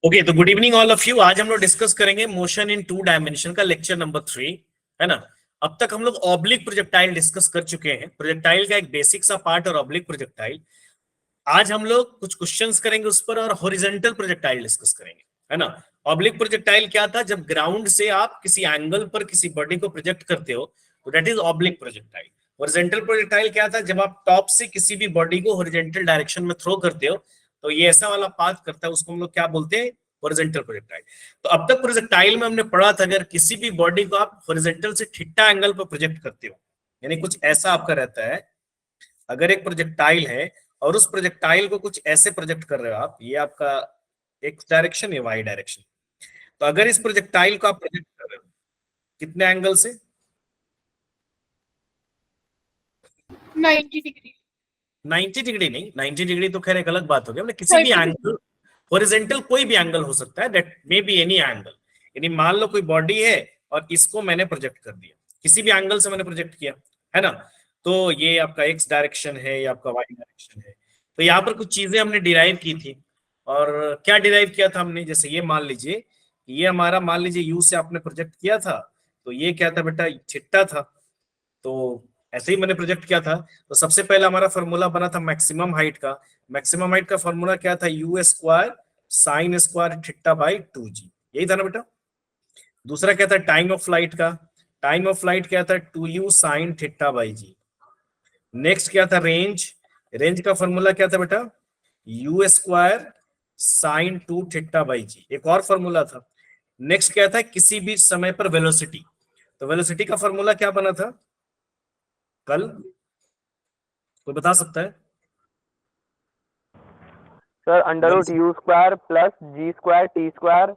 Okay, तो good evening all of you. आज हम लोग डिस्कस करेंगे मोशन इन 2 डायमेंशन का लेक्चर नंबर 3, है ना। अब तक हम लोग ऑब्लिक प्रोजेक्टाइल डिस्कस कर चुके हैं। प्रोजेक्टाइल का एक बेसिक सा पार्ट और ऑब्लिक प्रोजेक्टाइल। आज हम लोग कुछ क्वेश्चंस करेंगे उस पर और हॉरिजॉन्टल प्रोजेक्टाइल डिस्कस करेंगे, है ना। ऑब्लिक प्रोजेक्टाइल क्या था? जब ग्राउंड से आप किसी एंगल पर किसी बॉडी को प्रोजेक्ट करते हो तो that is oblique projectile. Horizontal projectile क्या था? जब आप टॉप से किसी भी बॉडी को हॉरिजॉन्टल डायरेक्शन में थ्रो करते हो तो ये ऐसा वाला पाथ करता है, उसको हम लोग क्या बोलते हैं? Horizontal projectile. तो अब तक प्रोजेक्टाइल में हमने पढ़ा था, अगर किसी भी बॉडी को आप हॉरिजॉन्टल से थीटा एंगल पर प्रोजेक्ट करते हो, यानी कुछ ऐसा आपका रहता है। अगर एक प्रोजेक्टाइल है और उस प्रोजेक्टाइल को कुछ ऐसे प्रोजेक्ट कर रहे हो आप, ये आपका एक्स डायरेक्शन है, वाई डायरेक्शन। तो अगर इस प्रोजेक्टाइल को आप प्रोजेक्ट कर रहे हो कितने एंगल से? 90 डिग्री। 90 डिग्री नहीं, 90 डिग्री तो खैर एक अलग बात हो गया। मतलब किसी भी एंगल, हॉरिजॉन्टल कोई भी एंगल हो सकता है, that may be any angle. यानी मान लो कोई बॉडी है और इसको मैंने प्रोजेक्ट कर दिया, किसी भी एंगल से मैंने प्रोजेक्ट किया, है ना। तो ये आपका एक्स डायरेक्शन है, ये आपका वाई डायरेक्शन है। तो यहाँ पर कुछ चीजें हमने डिराइव की थी। और क्या डिराइव किया था हमने? जैसे ये मान लीजिए, ये हमारा, मान लीजिए यू से आपने प्रोजेक्ट किया था, तो ये क्या था बेटा? थीटा था। तो ऐसे ही मैंने प्रोजेक्ट किया था। तो सबसे पहला हमारा फॉर्मूला बना था मैक्सिमम हाइट का। मैक्सिमम हाइट का फॉर्मूला क्या था? U square sine square theta by 2g, यही था ना बेटा। दूसरा क्या था? टाइम ऑफ फ्लाइट का। टाइम ऑफ फ्लाइट क्या था? 2u sine theta by g. Next क्या था? रेंज। रेंज का फॉर्मूला क्या था बेटा? U square sine 2 theta by g. एक और फॉर्मूला था। नेक्स्ट क्या था? किसी भी समय पर वेलोसिटी। तो वेलोसिटी का फॉर्मूला क्या बना था कल? कोई बता सकता है? Sir under root u square plus g square t square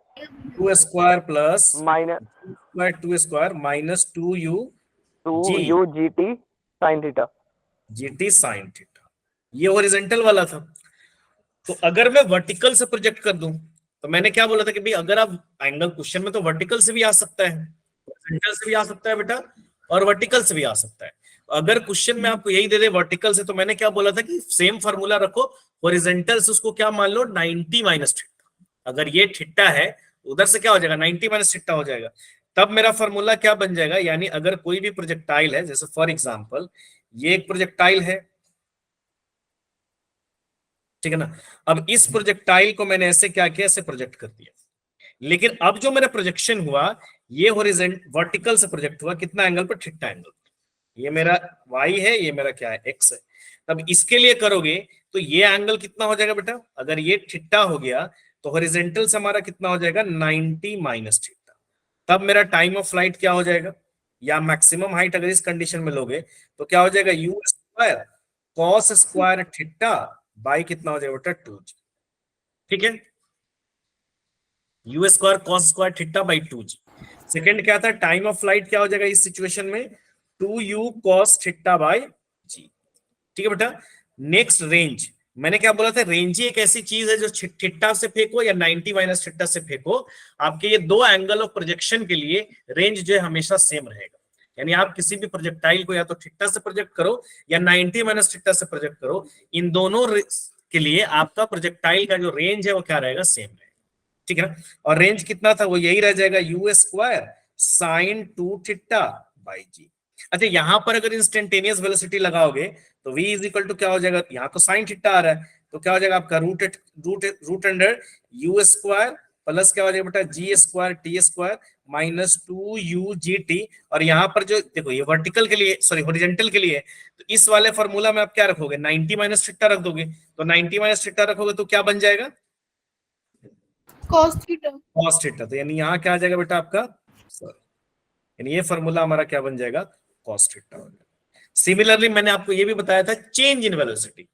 2 square plus minus 2 square minus 2u 2u g t sine theta gt sine theta. ये हॉरिजॉन्टल वाला था। तो अगर मैं वर्टिकल से प्रोजेक्ट कर दूं, तो मैंने क्या बोला था कि भाई अगर आप एंगल, क्वेश्चन में तो वर्टिकल से भी आ सकता है, हॉरिजॉन्टल से भी आ सकता है बेटा, और वर्टिकल से भी आ सकता है। अगर क्वेश्चन में आपको यही दे दे वर्टिकल से, तो मैंने क्या बोला था कि सेम फार्मूला रखो। हॉरिजॉन्टल से उसको क्या मान लो? 90 माइनस थीटा। अगर ये थीटा है, उधर से क्या हो जाएगा? 90 माइनस थीटा हो जाएगा। तब मेरा फार्मूला क्या बन जाएगा? यानी अगर कोई भी प्रोजेक्टाइल है, जैसे फॉर एग्जाम्पल ये एक प्रोजेक्टाइल है, ठीक है ना। अब इस प्रोजेक्टाइल को मैंने ऐसे क्या किया? ऐसे प्रोजेक्ट कर दिया। लेकिन अब जो मेरा प्रोजेक्शन हुआ, ये हॉरिजॉन्टल वर्टिकल से प्रोजेक्ट हुआ। कितना एंगल पर? Theta angle. ये मेरा y है, ये मेरा क्या है? x है। तब इसके लिए करोगे तो ये एंगल कितना हो जाएगा बेटा? अगर ये थीटा हो गया तो हॉरिजॉन्टल से हमारा कितना हो जाएगा? 90 माइनस थीटा। तब मेरा टाइम ऑफ फ्लाइट क्या हो जाएगा? या मैक्सिमम हाइट अगर इस कंडीशन में लोगे तो क्या हो जाएगा? U square cos square theta by कितना हो जाएगा बेटा? 2g। ठीक है, you square cos square theta by 2g। Second क्या था? टाइम ऑफ फ्लाइट क्या हो जाएगा इस सिचुएशन में? 2u कॉस थीटा बाई जी। ठीक है बेटा। Next range. मैंने क्या बोला था? रेंज ही एक ऐसी चीज है जो थीटा से फेंको या 90 माइनस थीटा से फेंको, आपके ये दो एंगल ऑफ प्रोजेक्शन के लिए रेंज जो है हमेशा सेम रहेगा। यानी आप किसी भी प्रोजेक्टाइल को या तो थीटा से प्रोजेक्ट करो या 90 माइनस थीटा से प्रोजेक्ट करो, इन दोनों के लिए आपका प्रोजेक्टाइल का जो रेंज है वो क्या रहेगा? सेम रहेगा। ठीक है ना। और रेंज कितना था? वो यही रह जाएगा, u square sine 2 theta by g. अच्छा, यहां पर अगर इंस्टेंटेनियस वेलोसिटी लगाओगे तो v इज इक्वल टू क्या हो जाएगा? यहाँ तो साइन थीटा आ रहा है, तो क्या हो जाएगा आपका? Root under u square plus क्या हो जाएगा बेटा? G square t square minus 2u g t. और यहाँ पर जो देखो, ये वर्टिकल के लिए, सॉरी हॉरिजॉन्टल के लिए, तो इस वाले फॉर्मूला में आप क्या रखोगे? 90 माइनस थीटा रख दोगे। तो 90 माइनस थीटा रखोगे तो क्या बन जाएगा? cos theta. Cos theta. तो यानी यहाँ क्या आ जाएगा बेटा आपका? सॉरी, यानी ये फॉर्मूला हमारा क्या बन जाएगा? कॉस थीटा हो जाएगा। सिमिलरली मैंने आपको ये भी बताया था change in velocity.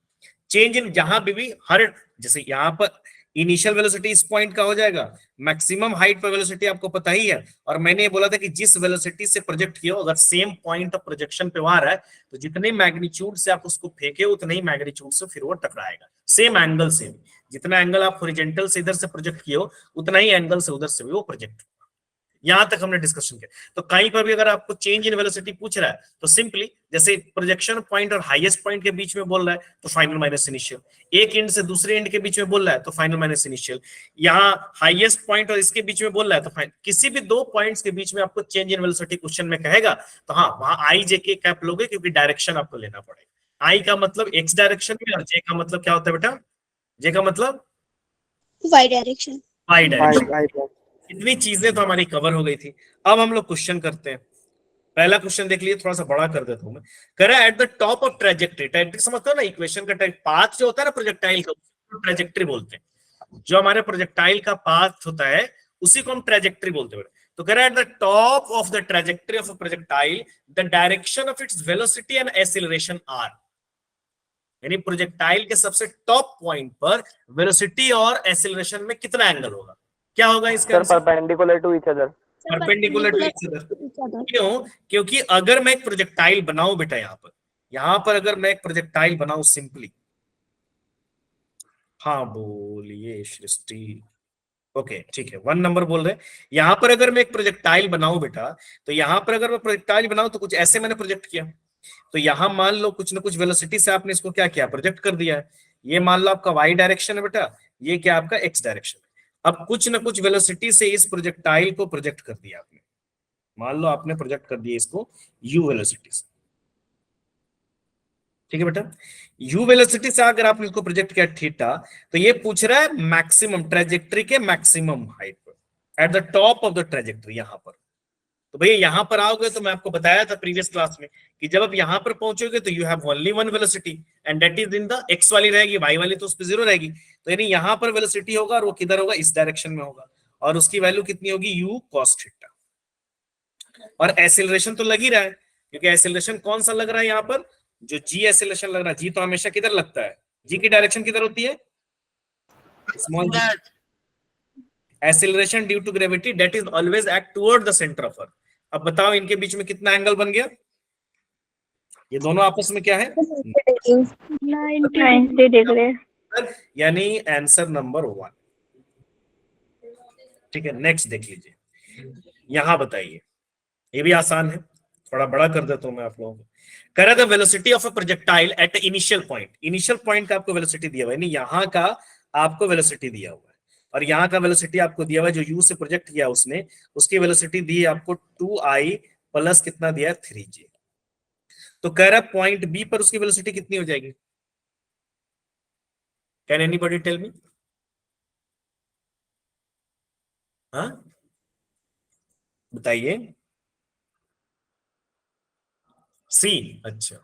Change in जहां भी हर, जैसे यहाँ पर इनिशियल वेलोसिटी इस पॉइंट का हो जाएगा, मैक्सिमम हाइट पर वेलोसिटी आपको पता ही है। और मैंने ये बोला था कि जिस वेलोसिटी से प्रोजेक्ट किया, अगर सेम पॉइंट ऑफ प्रोजेक्शन पे वहां रहा है तो जितने मैग्नीट्यूड से आप उसको फेंके उतने ही मैग्नीट्यूड से फिर वो टकराएगा, सेम एंगल से भी। जितना एंगल आप हॉरिजॉन्टल से इधर से प्रोजेक्ट किए हो, उतना ही एंगल से उधर से भी वो प्रोजेक्ट। यहां तक हमने डिस्कशन किया। तो कहीं पर भी अगर आपको चेंज इन वेलोसिटी पूछ रहा है तो सिंपली जैसे प्रोजेक्शन पॉइंट और हाईएस्ट पॉइंट के बीच में बोल रहा है तो फाइनल माइनस इनिशियल, एक एंड से दूसरे एंड के बीच में बोल रहा है तो फाइनल माइनस इनिशियल, यहाँ हाईएस्ट पॉइंट और इसके बीच में बोल रहा है तो फाइनल। किसी भी दो पॉइंट्स के बीच में आपको चेंज इन वेलोसिटी क्वेश्चन में कहेगा तो हाँ वहां आई जे के कैप लोगे, क्योंकि डायरेक्शन आपको लेना पड़ेगा। आई का मतलब एक्स डायरेक्शन में और जे का मतलब क्या होता है बेटा, जे का मतलब y direction. Y y direction. y plus इतनी चीजें तो हमारी कवर हो गई थी। अब हम लोग क्वेश्चन करते हैं। पहला क्वेश्चन देख लिए, थोड़ा सा बड़ा कर देता हूं मैं। कह रहा है at the top of trajectory, trajectory समझते हो ना, इक्वेशन का पाथ जो होता है ना प्रोजेक्टाइल का, ट्रेजेक्टरी बोलते हैं। जो हमारे प्रोजेक्टाइल का पाथ होता है उसी को हम ट्रेजेक्टरी बोलते हैं। तो कह रहा है at the top of the trajectory of a projectile the direction of its velocity and acceleration are, यानी प्रोजेक्टाइल के सबसे टॉप पॉइंट पर वेलोसिटी और एक्सीलरेशन में कितना एंगल होगा, क्या होगा इसका sir answer? perpendicular to each other। Perpendicular to each other. क्यों? क्योंकि अगर मैं एक प्रोजेक्टाइल बनाऊं बेटा, यहां पर अगर मैं एक प्रोजेक्टाइल बनाऊं सिंपली, हाँ बोलिए सृष्टि, ओके ठीक है 1 नंबर बोल रहे हैं। यहां पर अगर मैं एक प्रोजेक्टाइल बनाऊं बेटा, तो यहां पर अगर मैं प्रोजेक्टाइल बनाऊं तो कुछ ऐसे मैंने प्रोजेक्ट किया, तो यहां मान लो कुछ ना कुछ वेलोसिटी से आपने इसको क्या किया, प्रोजेक्ट कर दिया है। ये मान लो आपका वाई डायरेक्शन है बेटा, ये क्या आपका एक्स डायरेक्शन है। अब कुछ ना कुछ वेलोसिटी से इस प्रोजेक्टाइल को प्रोजेक्ट कर दिया आपने, मान लो आपने प्रोजेक्ट कर दिया इसको यू वेलोसिटी से, ठीक है बेटा। यू वेलोसिटी से अगर आपने इसको प्रोजेक्ट किया थीटा, तो ये पूछ रहा है मैक्सिमम ट्रेजेक्टरी के मैक्सिमम हाइट पर eight the top of the trajectory, यहां पर। तो भैया यहां पर आओगे तो मैं आपको बताया था प्रीवियस क्लास में कि जब आप यहां पर पहुंचोगे तो you have only one velocity and that is in the x वाली रहेगी, वाई वाली तो उस पर 0 रहेगी। तो यानी यहां पर वेलोसिटी होगा और वो किधर होगा, इस डायरेक्शन में होगा, और उसकी वैल्यू कितनी होगी, यू कॉस थीटा। और एक्सीलरेशन तो लग ही रहा है, क्योंकि एक्सीलरेशन कौन सा लग रहा है यहाँ पर, जो जी एक्सीलरेशन लग रहा है। जी तो हमेशा किधर लगता है, जी की डायरेक्शन किधर होती है, small g. Acceleration due to gravity that is always act toward the centre of earth. अब बताओ इनके बीच में कितना एंगल बन गया, ये दोनों आपस में क्या है, 90 डिग्री। यानी आंसर नंबर 1। ठीक है नेक्स्ट देख लीजिए, यहां बताइए, ये भी आसान है, थोड़ा बड़ा कर देता हूं मैं आप लोगों को। कह रहा था velocity of a projectile at initial point, initial point का आपको वेलोसिटी दिया हुआ है, यानी यहाँ का आपको वेलोसिटी दिया हुआ है, और यहाँ का वेलोसिटी आपको दिया हुआ है जो यू से प्रोजेक्ट किया उसने, उसकी वेलोसिटी दी है आपको 2i प्लस कितना दिया है 3j। तो कह रहा है पॉइंट बी पर उसकी वेलोसिटी कितनी हो जाएगी, कैन एनीबॉडी टेल मी? हाँ बताइए। सी, अच्छा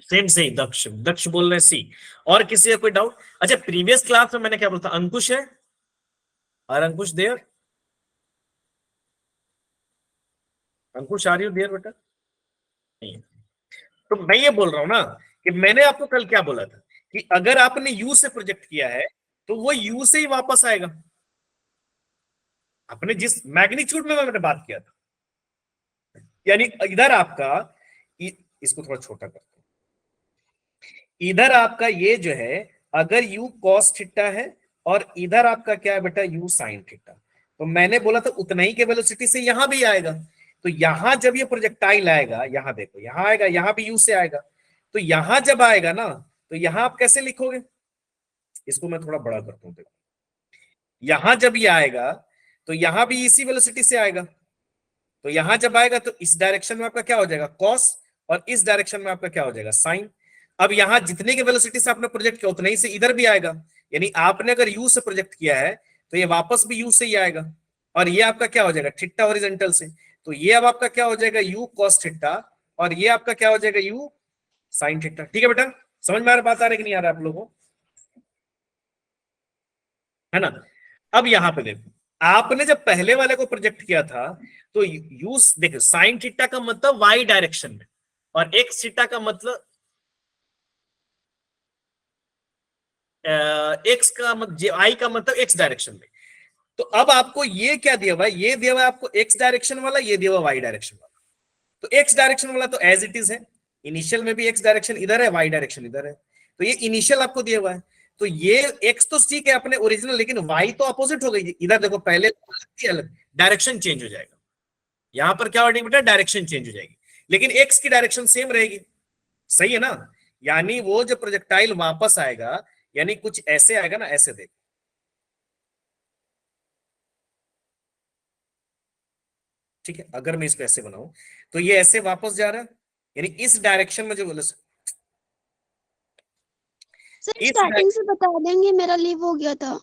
सेम सही, दक्ष दक्ष बोल रहे सी। और किसी का कोई डाउट? अच्छा प्रीवियस क्लास में मैंने क्या बोला था, अंकुश है, और अंकुश देयर, अंकुश आ रही हो देयर बेटा, नहीं। तो मैं ये बोल रहा हूं ना कि मैंने आपको कल क्या बोला था कि अगर आपने यू से प्रोजेक्ट किया है तो वो यू से ही वापस आएगा, आपने जिस मैग्नीट्यूड में मैंने बात किया था। यानी इधर आपका इसको थोड़ा छोटा करते हैं, इधर आपका ये जो है अगर यू कॉस थीटा है और इधर आपका क्या है बेटा यू साइन थीटा, तो मैंने बोला था उतना ही के वेलोसिटी से यहां भी आएगा। तो यहां जब ये प्रोजेक्टाइल आएगा, यहां देखो यहां आएगा, यहां भी यू से आएगा, तो यहां जब आएगा ना तो यहां आप कैसे लिखोगे, इसको मैं थोड़ा बड़ा करता हूं, देखो यहां जब ये आएगा तो यहां भी इसी वेलोसिटी से आएगा, तो यहां जब आएगा तो इस डायरेक्शन में आपका क्या हो जाएगा कॉस, और इस डायरेक्शन में आपका क्या हो जाएगा साइन। अब यहां जितने के वेलोसिटी से आपने प्रोजेक्ट किया उतने ही से इधर भी आएगा, यानी आपने अगर यू से प्रोजेक्ट किया है तो ये वापस भी यू से ही आएगा, और ये आपका क्या हो जाएगा थीटा हॉरिजॉन्टल से, तो ये अब आपका क्या हो जाएगा यू कॉस थीटा, और ये आपका क्या हो जाएगा यू साइन थीटा। ठीक है बेटा, समझ में आ रहा, बात आ रही कि नहीं आ रहा आप लोगों को, है ना। अब यहां पे देखो, आपने जब पहले वाले को प्रोजेक्ट किया था तो यूज देखो साइन थीटा का मतलब वाई डायरेक्शन में, और एक्स थीटा का मतलब एक्स का मतलब आई का मतलब एक्स डायरेक्शन में। तो अब आपको ये क्या दिया हुआ है, ये दिया हुआ है आपको एक्स डायरेक्शन वाला, ये दिया हुआ वाई डायरेक्शन वाला। तो एक्स डायरेक्शन वाला तो एज इट इज है, इनिशियल में भी एक्स डायरेक्शन इधर है, वाई डायरेक्शन इधर है, तो ये इनिशियल आपको दिया हुआ है। तो ये x तो ठीक है अपने ओरिजिनल, लेकिन y तो अपोजिट हो गई। इधर देखो पहले अलग डायरेक्शन चेंज हो जाएगा, यहां पर क्या हो जाएगी बेटा, डायरेक्शन चेंज हो जाएगी, लेकिन x की डायरेक्शन सेम रहेगी। सही है ना? यानी वो जो प्रोजेक्टाइल वापस आएगा, यानी कुछ ऐसे आएगा ना, ऐसे देख, ठीक है, अगर मैं इसको ऐसे बनाऊं तो ये ऐसे वापस जा रहा है, यानी इस डायरेक्शन में जो सर इस स्टार्टिंग से बता देंगे, मेरा लीव हो गया था।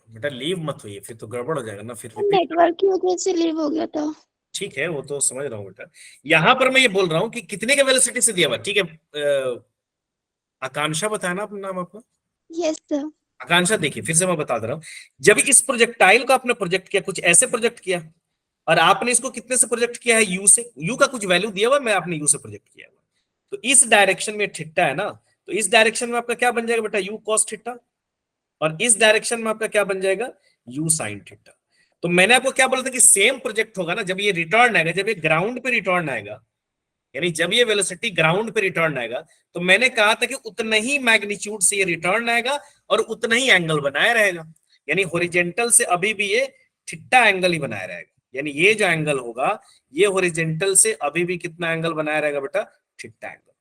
बेटा लीव मत हुई, फिर तो गड़बड़ हो जाएगा ना, फिर नेटवर्क की वजह से लीव हो गया था। ठीक है, वो तो समझ रहा हूँ बेटा। यहां पर मैं ये बोल रहा हूं कि कितने के वेलोसिटी से दिया हुआ, ठीक है। आकांक्षा बताया ना अपना नाम आपका? Yes sir. आकांक्षा देखिए, फिर से मैं बता दे रहा हूं, जब इस प्रोजेक्टाइल को आपने प्रोजेक्ट किया, कुछ ऐसे प्रोजेक्ट किया, और आपने इसको कितने से प्रोजेक्ट किया है, यू से। यू का कुछ वैल्यू दिया हुआ, मैं आपने यू से प्रोजेक्ट किया हुआ, तो इस डायरेक्शन में थीटा है ना, तो इस डायरेक्शन में आपका क्या बन जाएगा बेटा, यू कॉस थीटा, और इस डायरेक्शन में आपका क्या बन जाएगा, यू साइन थीटा। तो मैंने आपको क्या बोला था कि सेम प्रोजेक्ट होगा ना जब ये रिटर्न आएगा, जब ये ग्राउंड पे रिटर्न आएगा, यानी जब ये वेलोसिटी ग्राउंड पे रिटर्न आएगा, तो मैंने कहा था कि उतना ही मैग्नीट्यूड से ये रिटर्न आएगा और उतना ही एंगल बनाए रहेगा, यानी हॉरिजॉन्टल से अभी भी ये थीटा एंगल ही बनाए रहेगा, यानी ये जो एंगल होगा ये हॉरिजॉन्टल से अभी भी कितना एंगल बनाया रहेगा बेटा, थीटा एंगल।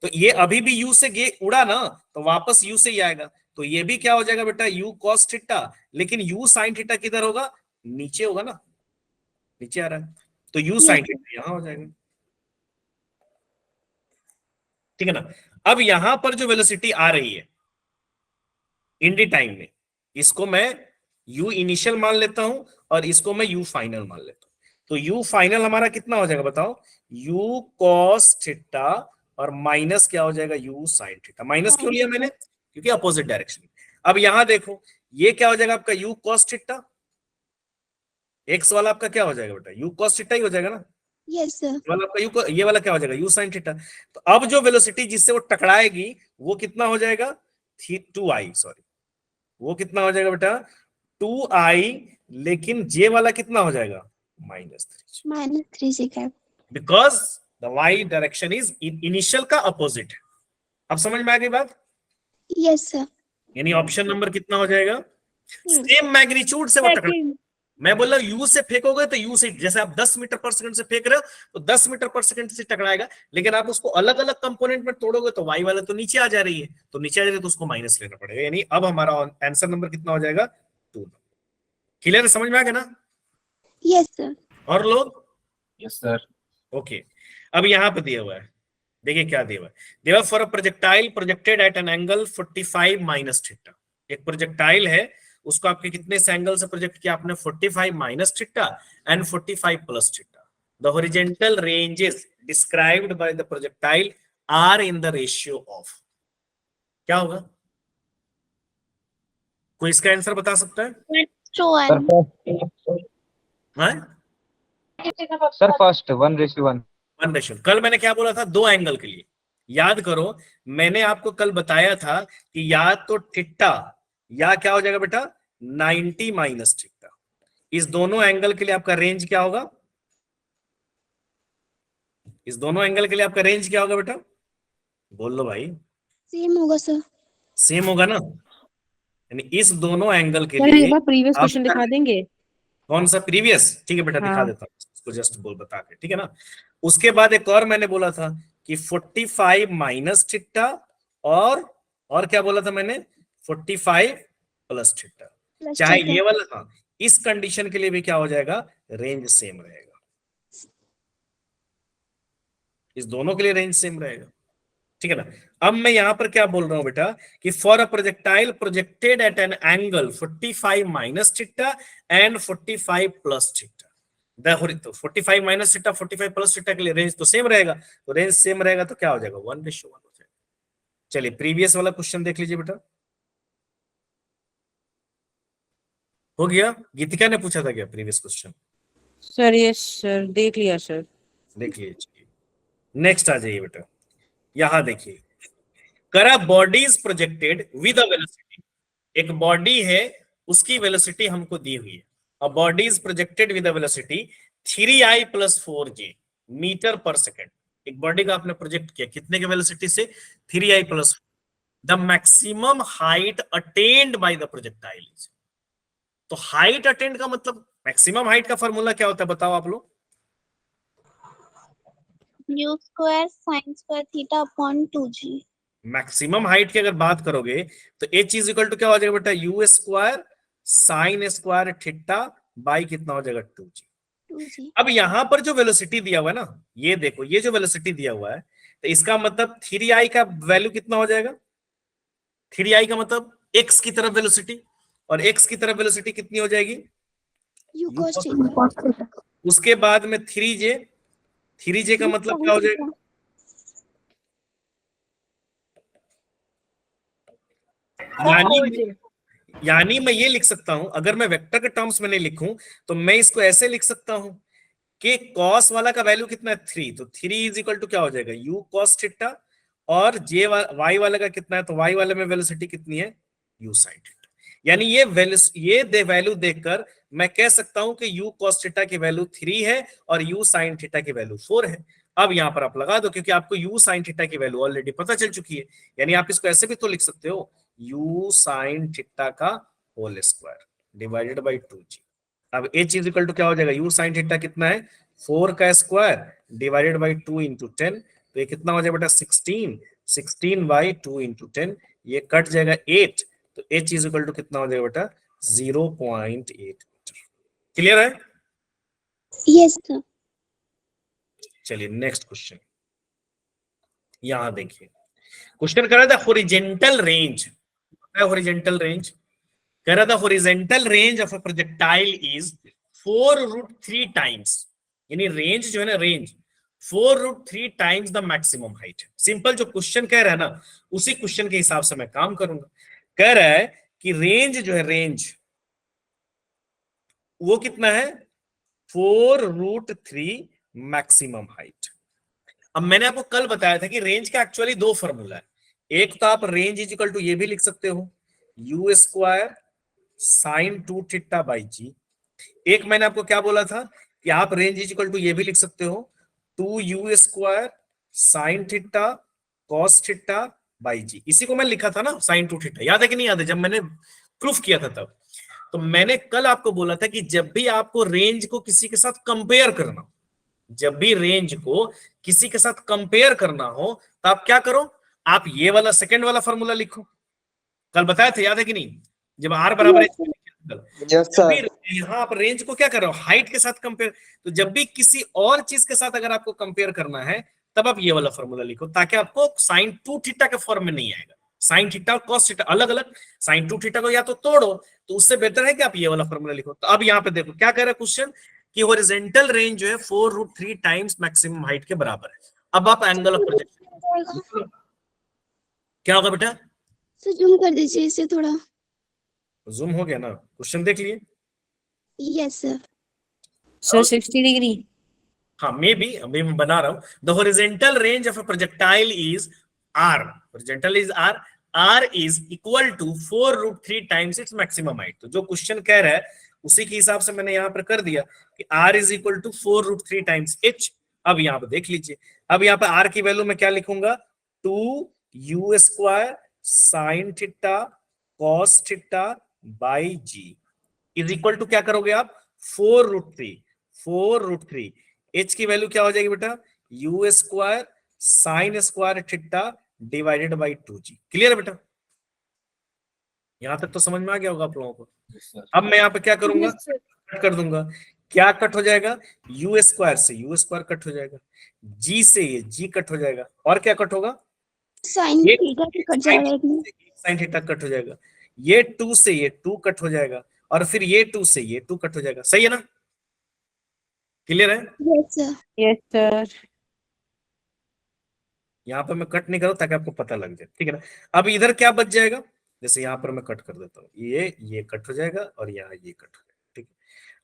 तो ये अभी भी यू से ये उड़ा ना, तो वापस यू से ही आएगा, तो ये भी क्या हो जाएगा बेटा, यू कॉस थीटा, लेकिन यू साइन थीटा किधर होगा, नीचे होगा ना, नीचे आ रहा है, तो यू साइन थीटा यहां हो जाएगा, ठीक है ना। अब यहां पर जो वेलोसिटी आ रही है इन डी टाइम में, इसको मैं u इनिशियल मान लेता हूं और इसको मैं u फाइनल मान लेता हूं, तो u फाइनल हमारा कितना हो जाएगा बताओ, u cos थीटा और माइनस क्या हो जाएगा, u sin थीटा। माइनस क्यों लिया मैंने, क्योंकि अपोजिट डायरेक्शन। अब यहां देखो ये क्या हो जाएगा आपका u cos थीटा, x वाला आपका क्या हो जाएगा बेटा, u cos थीटा ही हो जाएगा ना, यस सर। वाला आपका ये वाला क्या हो जाएगा, u sin थीटा। तो अब जो वेलोसिटी जिससे वो टकराएगी वो कितना हो जाएगा, 2i, सॉरी, वो कितना हो जाएगा बेटा, 2i, लेकिन j वाला कितना हो जाएगा, -3, -3 से because the y direction is initial का अपोजिट है। अब समझ में आ गई बात? Yes sir. यानी ऑप्शन नंबर कितना हो जाएगा, सेम मैग्नीट्यूड से वो टकरा, मैं बोल रहा हूँ u से फेंकोगे तो u से, जैसे आप 10 मीटर पर सेकंड से फेंक रहे हो तो 10 मीटर पर सेकंड से टकराएगा, लेकिन आप उसको अलग अलग कंपोनेंट में तोड़ोगे तो y वाला तो नीचे आ जा रही है, तो नीचे आ जा रही है तो उसको माइनस लेना पड़ेगा, यानी अब हमारा आंसर नंबर कितना हो जाएगा, 2। क्लियर है, समझ में आ गया ना? Yes sir. और लोग? Yes sir. ओके, अब यहां पे दिया हुआ है, देखिए क्या दिया हुआ है, दिया for a projectile projected at an angle 45 minus theta. एक प्रोजेक्टाइल है, उसको आपके कितने से एंगल से प्रोजेक्ट किया आपने, 45 minus theta and 45 plus theta. The horizontal ranges described by the projectile are in the ratio of, क्या होगा, कोई इसका आंसर बता सकता है? Sir first 1:1। 1:1। कल मैंने क्या बोला था, दो एंगल के लिए, याद करो, मैंने आपको कल बताया था कि या तो थीटा या क्या हो जाएगा बेटा, 90 माइनस थीटा। इस दोनों एंगल के लिए आपका रेंज क्या होगा, इस दोनों एंगल के लिए आपका रेंज क्या होगा बेटा, बोल लो भाई। सेम होगा सर। सेम होगा ना, यानी इस दोनों एंगल के लिए प्रीवियस क्वेश्चन दिखा देंगे। कौन सा प्रीवियस, ठीक है बेटा दिखा हाँ। देता हूँ इसको, जस्ट बोल बता के, ठीक है ना। उसके बाद एक और मैंने बोला था कि 45 माइनस थीटा और क्या बोला था मैंने, 45 प्लस थीटा। चाहे ये वाला, हाँ, इस कंडीशन के लिए भी क्या हो जाएगा, रेंज सेम रहेगा, इस दोनों के लिए रेंज सेम रहेगा, ठीक है ना। अब मैं यहां पर क्या बोल रहा हूं बेटा कि for a projectile projected at an angle 45 minus theta and 45 plus theta, तो 45 माइनस थीटा 45 प्लस थीटा के लिए रेंज तो सेम रहेगा, तो रेंज सेम रहेगा तो क्या हो जाएगा, 1:1 हो जाएगा। चलिए प्रीवियस वाला क्वेश्चन देख लीजिए बेटा, हो गया, गीतिका ने पूछा था क्या previous question, sir yes sir, देख लिया सर। देख लीजिए। नेक्स्ट आ जाइए बेटा, यहां देखिए, करा body is projected with a velocity, एक बॉडी है उसकी वेलोसिटी हमको दी हुई है, a body is projected with a velocity 3i + 4j metre per second एक बॉडी का आपने प्रोजेक्ट किया, कितने के वेलोसिटी से? 3i plus the maximum height attained by the projectile is. तो हाइट अटेन्ड का मतलब, मैक्सिमम हाइट का फॉर्मूला क्या होता है बताओ आप लोग? u square sin square theta upon 2g। Maximum height की अगर बात करोगे तो h इज इक्वल टू क्या हो जाएगा बेटा? U square sine square theta by कितना हो जाएगा? 2g। 2g। अब यहां पर जो वेलोसिटी दिया हुआ है ना, ये देखो, ये जो वेलोसिटी दिया हुआ है, तो इसका मतलब 3i का वैल्यू कितना हो जाएगा? 3i का मतलब x की तरफ वेलोसिटी, और x की तरफ वेलोसिटी कितनी हो जाएगी? u u cos cos theta। उसके बाद में 3j, 3j का u मतलब sin क्या हो जाएगा? theta। यानी मैं ये लिख सकता हूं, अगर मैं वेक्टर के टर्म्स में नहीं लिखूं तो मैं इसको ऐसे लिख सकता हूं कि कॉस वाला का वैल्यू कितना है? 3, तो 3 इज इक्वल टू क्या हो जाएगा? यू कॉस थीटा, और वाई वाले का कितना है? तो वाई वाले में वेलोसिटी कितनी है? You sine theta. यानी ये वैल्यू देखकर मैं कह सकता हूं कि यू कॉस थीटा की वैल्यू 3 है और यू साइन थीटा की वैल्यू 4 है। अब यहां पर आप लगा दो, क्योंकि आपको यू साइन थीटा की वैल्यू ऑलरेडी पता चल चुकी है। यानी आप इसको ऐसे भी तो लिख सकते हो, यू साइन थीटा का whole square divided by 2g। अब h इज इक्वल टू क्या हो जाएगा? यू साइन थीटा कितना है? 4 का स्क्वायर डिवाइडेड बाई 2 इंटू 10, तो ये कितना हो जाएगा बेटा? 16, 16 बाई 2 इंटू 10, ये कट जाएगा 8, तो h इज इक्वल टू कितना हो जाएगा बेटा? 0.8 मीटर। क्लियर है? yes sir। चलिए नेक्स्ट क्वेश्चन, यहां देखिए, क्वेश्चन कर रहा था हॉरिजॉन्टल रेंज। हॉरिजॉन्टल रेंज कह रहा था, horizontal range of a projectile is 4√3 times, यानी रेंज जो है ना, range 4√3 times the maximum height. Simple जो क्वेश्चन कह रहा है ना, उसी क्वेश्चन के हिसाब से मैं काम करूंगा। कह रहा है कि रेंज जो है, रेंज वो कितना है? 4√3 मैक्सिमम हाइट। अब मैंने आपको कल बताया था कि रेंज का एक्चुअली दो फॉर्मूला है। एक तो आप रेंज इज इक्वल टू ये भी लिख सकते हो, u square sine 2 theta by g. एक मैंने आपको क्या बोला था कि आप रेंज इज इक्वल टू ये भी लिख सकते हो, 2u square sine theta cos theta by g. इसी को मैं लिखा था ना, साइन 2 थीटा, याद है कि नहीं याद है? जब मैंने प्रूफ किया था तब, तो मैंने कल आपको बोला था कि जब भी आपको रेंज को किसी के साथ कंपेयर करना हो, जब भी रेंज को किसी के साथ कंपेयर करना हो, तो आप क्या करो? आप ये वाला सेकंड वाला फॉर्मूला लिखो। कल बताया था, याद है कि नहीं? जब आर बराबर yes sir। यस जब भी सर। यहाँ आप रेंज को क्या कर रहे हो? हाइट के साथ कंपेयर। तो जब भी किसी और चीज के साथ अगर आपको कंपेयर करना है, तब आप ये वाला फॉर्मूला लिखो, ताकि आपको साइन 2 थीटा के फॉर्म में नहीं आएगा। साइन थीटा और कॉस थीटा अलग अलग, साइन 2 थीटा को या तो तोड़ो, तो उससे बेटर है कि आप ये वाला फॉर्मूला लिखो। तो अब यहाँ पे देखो क्या कह रहा है क्वेश्चन, कि हॉरिजॉन्टल रेंज जो है 4√3 टाइम्स मैक्सिमम हाइट के बराबर है। अब आप एंगल ऑफ प्रोजेक्शन क्या होगा बेटा? सर जूम कर दीजिए इसे थोड़ा। जूम हो गया ना? क्वेश्चन देख लिए? yes sir। Sir, 60 degree. हाँ, मे बी अभी मैं बना रहा हूं। The horizontal range of a projectile is R, horizontal is R, R is equal to 4√3 times its maximum height. तो जो क्वेश्चन कह रहा है उसी के हिसाब से मैंने यहां पर कर दिया कि R is equal to 4√3 times h. अब यहां पर देख लीजिए, अब यहां पर आर की वैल्यू मैं क्या लिखूंगा? 2u square sine theta cos theta by g is equal to क्या करोगे आप? 4√3, 4√3। एच की वैल्यू क्या हो जाएगी बेटा? U square sine square theta divided by 2g। Clear है बेटा? यहां तक तो समझ में आ गया होगा आप लोगों को। अब मैं यहाँ पे क्या करूंगा? कट कर दूंगा। क्या कट हो जाएगा? यू स्क्वायर से यू स्क्वायर कट हो जाएगा, जी से ये जी कट हो जाएगा, और क्या कट होगा? साइन ये थीटा से कट जाएगा एक में। साइन थीटा कट हो जाएगा, ये 2 से ये 2 कट हो जाएगा, और फिर ये 2 से ये 2 कट हो जाएगा। सही है ना? क्लियर है? yes sir। Yes, sir. यहाँ पर मैं कट नहीं करूँ ताकि आपको पता लग जाए, ठीक है ना? अब इधर क्या बच जाएगा? जैसे यहाँ पर मैं कट कर देता हूँ, ये कट हो जाएगा और यहाँ ये कट हो जाएगा, ठीक है?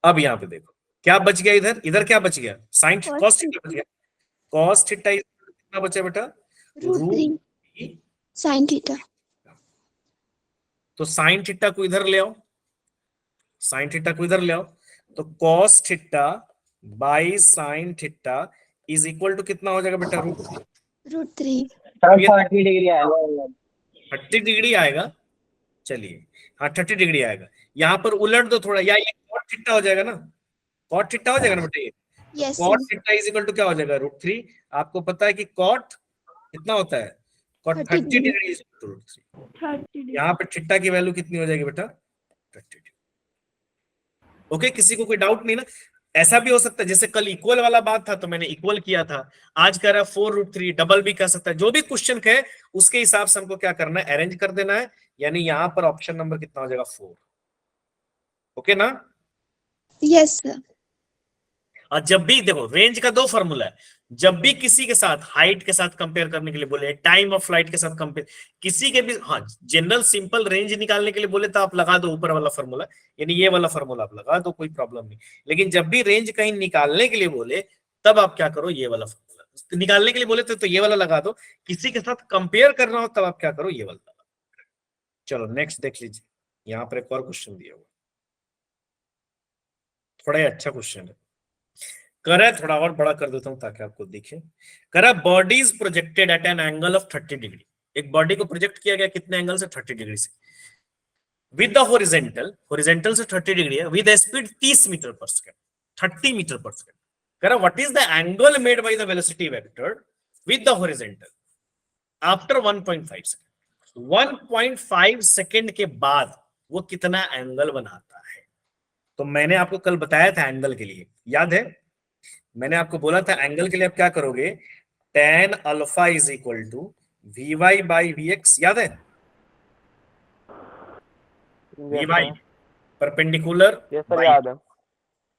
अब यहाँ पे देखो क्या बच गया, इधर इधर क्या बच गया? साइन कॉस थीटा बच गया। कॉस थीटा कितना बचा बेटा? √3 √3। Sine theta. तो साइन थीटा को इधर ले आओ, साइन थीटा को इधर ले आओ, तो cos theta by sine theta is equal to कितना हो जाएगा बेटा, √3। सर 30 डिग्री आएगा। 30 डिग्री आएगा, चलिए हाँ 30 डिग्री आएगा। यहाँ पर उलट दो थोड़ा, या ये cot थीटा हो जाएगा ना, cot थीटा हो जाएगा ना बेटा, ये Yes, cot sir. Theta is equal to क्या हो जाएगा, √3। आपको पता है कि cot कितना होता है, cot 30 degree is equal to √3। यहाँ पे थीटा की वैल्यू कितनी हो जाएगी बेटा, 30 डिग्री। ओके, किसी को कोई डाउट नहीं ना। ऐसा भी हो सकता है जैसे कल इक्वल वाला बात था तो मैंने इक्वल किया था, आज कह रहा है 4√3, डबल भी कर सकता है। जो भी क्वेश्चन है उसके हिसाब से हमको क्या करना है, अरेंज कर देना है। यानी यहाँ पर ऑप्शन नंबर कितना हो जाएगा, 4। ओके ना। Yes, sir. और जब भी देखो रेंज का 2 फॉर्मूला है, जब भी किसी के साथ हाइट के साथ कंपेयर करने के लिए बोले, टाइम ऑफ फ्लाइट के साथ कंपेयर, किसी के भी, हाँ जनरल सिंपल रेंज निकालने के लिए बोले तो आप लगा दो ऊपर वाला फॉर्मूला, यानी ये वाला फॉर्मूला आप लगा दो, कोई प्रॉब्लम नहीं। लेकिन जब भी रेंज कहीं निकालने के लिए बोले तब आप क्या करो, ये वाला फॉर्मूला निकालने के लिए बोले तो ये वाला लगा दो, किसी के साथ कंपेयर करना हो तब आप क्या करो, ये वाला लगा दो। चलो नेक्स्ट देख लीजिए, यहाँ पर एक और क्वेश्चन दिया हुआ, थोड़ा ही अच्छा क्वेश्चन है। करा थोड़ा और बड़ा कर देता हूं ताकि आपको दिखे। करा body is projected at an angle of 30 degree. एक बॉडी को प्रोजेक्ट किया गया कितने एंगल से, 30 डिग्री से, विद द हॉरिजॉन्टल से 30 डिग्री है, विद स्पीड 30 मीटर पर सेकंड, 30 मीटर पर सेकंड। करा what is the angle made by the velocity vector with the horizontal after 1.5 second. 1.5 second के बाद वो कितना एंगल बनाता है। तो मैंने आपको कल बताया था एंगल के लिए, याद है, मैंने आपको बोला था एंगल के लिए आप क्या करोगे, tan alpha is equal to Vy by Vx, याद है, Vy परपेंडिकुलर, याद है।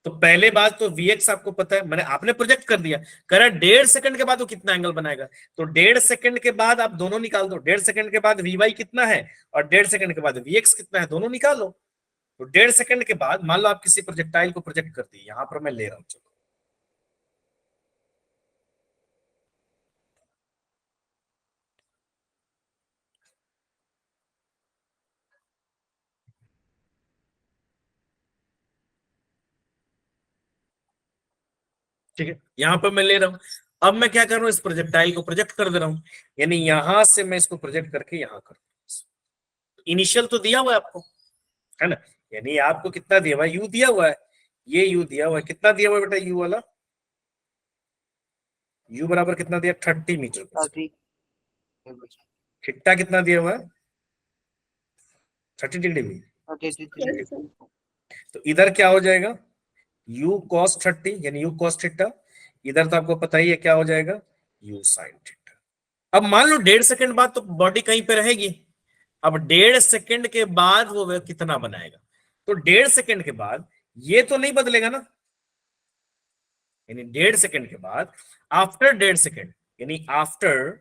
तो पहले बात तो Vx आपको पता है, मैंने आपने प्रोजेक्ट कर दिया, करा 1.5 सेकंड के बाद वो कितना एंगल बनाएगा, तो 1.5 सेकंड के बाद आप दोनों निकाल दो, 1.5 सेकंड के बाद Vy कितना है और 1.5 सेकंड के बाद Vx कितना है, दोनों निकालो। तो 1.5 सेकंड के बाद मान लो आप किसी प्रोजेक्टाइल को प्रोजेक्ट कर दिए, यहां पर मैं ले रहा हूं, चलो ठीक है, यहां पर मैं ले रहा हूं। अब मैं क्या कर रहा हूं, इस प्रोजेक्टाइल को प्रोजेक्ट कर दे रहा हूं, यानी यहां से मैं इसको प्रोजेक्ट करके यहां कर, इनिशियल तो दिया हुआ है आपको, है ना, यानी आपको कितना दिया हुआ है, यू दिया हुआ है, ये यू दिया हुआ है, कितना दिया हुआ है बेटा, यू वाला, यू बराबर कितना दिया, 30 मीटर। थीटा कितना दिया हुआ है, 30 डिग्री में। Yes, sir. तो इधर क्या हो जाएगा, u cos 30 यानी u cos थीटा, इधर तो आपको पता ही है क्या हो जाएगा, u sin थीटा। अब मान लो 1.5 सेकंड बाद तो बॉडी कहीं पे रहेगी, अब 1.5 सेकंड के बाद वो कितना बनाएगा, तो 1.5 सेकंड के बाद ये तो नहीं बदलेगा ना, यानी 1.5 सेकंड के बाद, आफ्टर 1.5 सेकंड यानी आफ्टर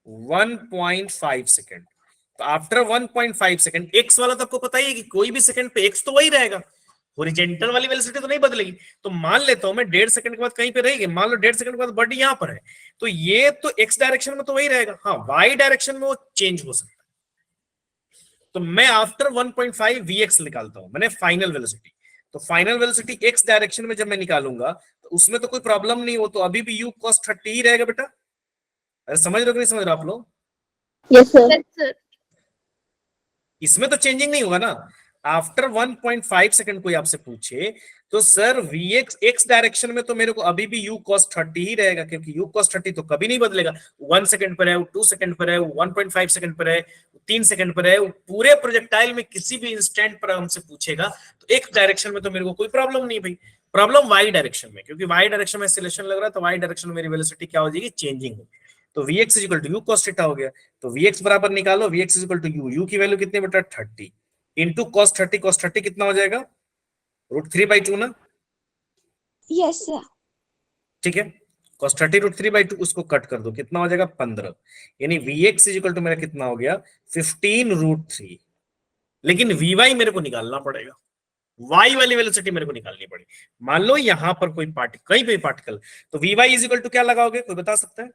1.5 सेकंड, तो आफ्टर 1.5 सेकंड एक्स वाला तो आपको पता ही है कि कोई भी सेकंड पे एक्स तो वही रहेगा, हॉरिजॉन्टल वाली वेलोसिटी तो नहीं बदलेगी। तो मान लेता हूं मैं 1.5 सेकंड के बाद कहीं पे रहेगी, मान लो 1.5 सेकंड के बाद बॉडी यहां पर है, तो ये तो एक्स डायरेक्शन में तो वही रहेगा, हाँ वाई डायरेक्शन में वो चेंज हो सकता है। तो मैं आफ्टर 1.5 Vx निकालता हूं, मैंने फाइनल वेलोसिटी, तो फाइनल वेलोसिटी एक्स डायरेक्शन में जब मैं निकालूंगा तो उसमें तो कोई प्रॉब्लम नहीं हो, तो अभी भी u cos 30 ही रहेगा बेटा। अरे समझ रहे हो कि नहीं समझ रहे आप लोग, Yes, sir. इसमें तो चेंजिंग नहीं होगा ना। आफ्टर 1.5 सेकंड कोई आपसे पूछे तो सर Vx एक्स डायरेक्शन में तो मेरे को अभी भी u cos 30 ही रहेगा, क्योंकि u cos 30 तो कभी नहीं बदलेगा, 1 सेकंड पर है, 2 सेकंड पर है, 1.5 सेकंड पर है, 3 सेकंड पर है, पूरे प्रोजेक्टाइल में किसी भी इंस्टेंट पर हमसे पूछेगा तो एक्स डायरेक्शन में तो मेरे को कोई प्रॉब्लम नहीं भाई, प्रॉब्लम वाई डायरेक्शन में, क्योंकि वाई डायरेक्शन में एक्सीलरेशन लग रहा है, तो वाई डायरेक्शन में मेरी वेलोसिटी क्या हो जाएगी, चेंजिंग होगी। तो Vx equal to u cos theta हो गया, तो Vx बराबर निकालो, Vx इक्वल टू u की वैल्यू कितनी बेटा 30 इंटू cos 30 कितना हो जाएगा, √3/2 ना, Yes, sir. ठीक है, cos 30 √3/2, उसको कट कर दो, कितना हो जाएगा 15, यानी Vx इक्वल टू मेरा कितना हो गया 15√3। लेकिन Vy मेरे को निकालना पड़ेगा, y वाली वेलोसिटी मेरे को निकालनी पड़ेगी। मान लो यहां पर कोई पार्टिकल, कहीं पे पार्टिकल, तो Vy इज इक्वल टू क्या लगाओगे, कोई बता सकता है।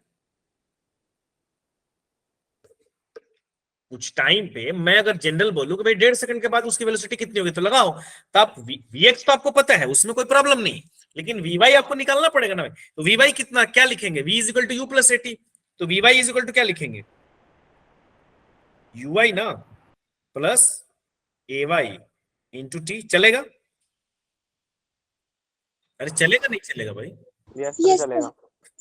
कुछ टाइम पे मैं अगर जनरल बोलूं कि भाई 1.5 सेकंड के बाद उसकी वेलोसिटी कितनी होगी तो लगाओ, तो आप Vx तो आपको पता है, उसमें कोई प्रॉब्लम नहीं, लेकिन वी आपको निकालना पड़ेगा ना भाई। तो वी कितना क्या लिखेंगे, v is equal to you plus at, तो वी इज इक्वल टू क्या लिखेंगे, यू आई ना प्लस ए वाई इंटू टी। चलेगा? अरे चलेगा नहीं चलेगा भाई? यस Yes, चलेगा।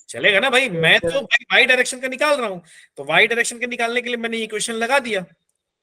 चलेगा ना भाई, मैं तो भाई वाई डायरेक्शन का निकाल रहा हूं, तो वाई डायरेक्शन के निकालने के लिए मैंने इक्वेशन लगा दिया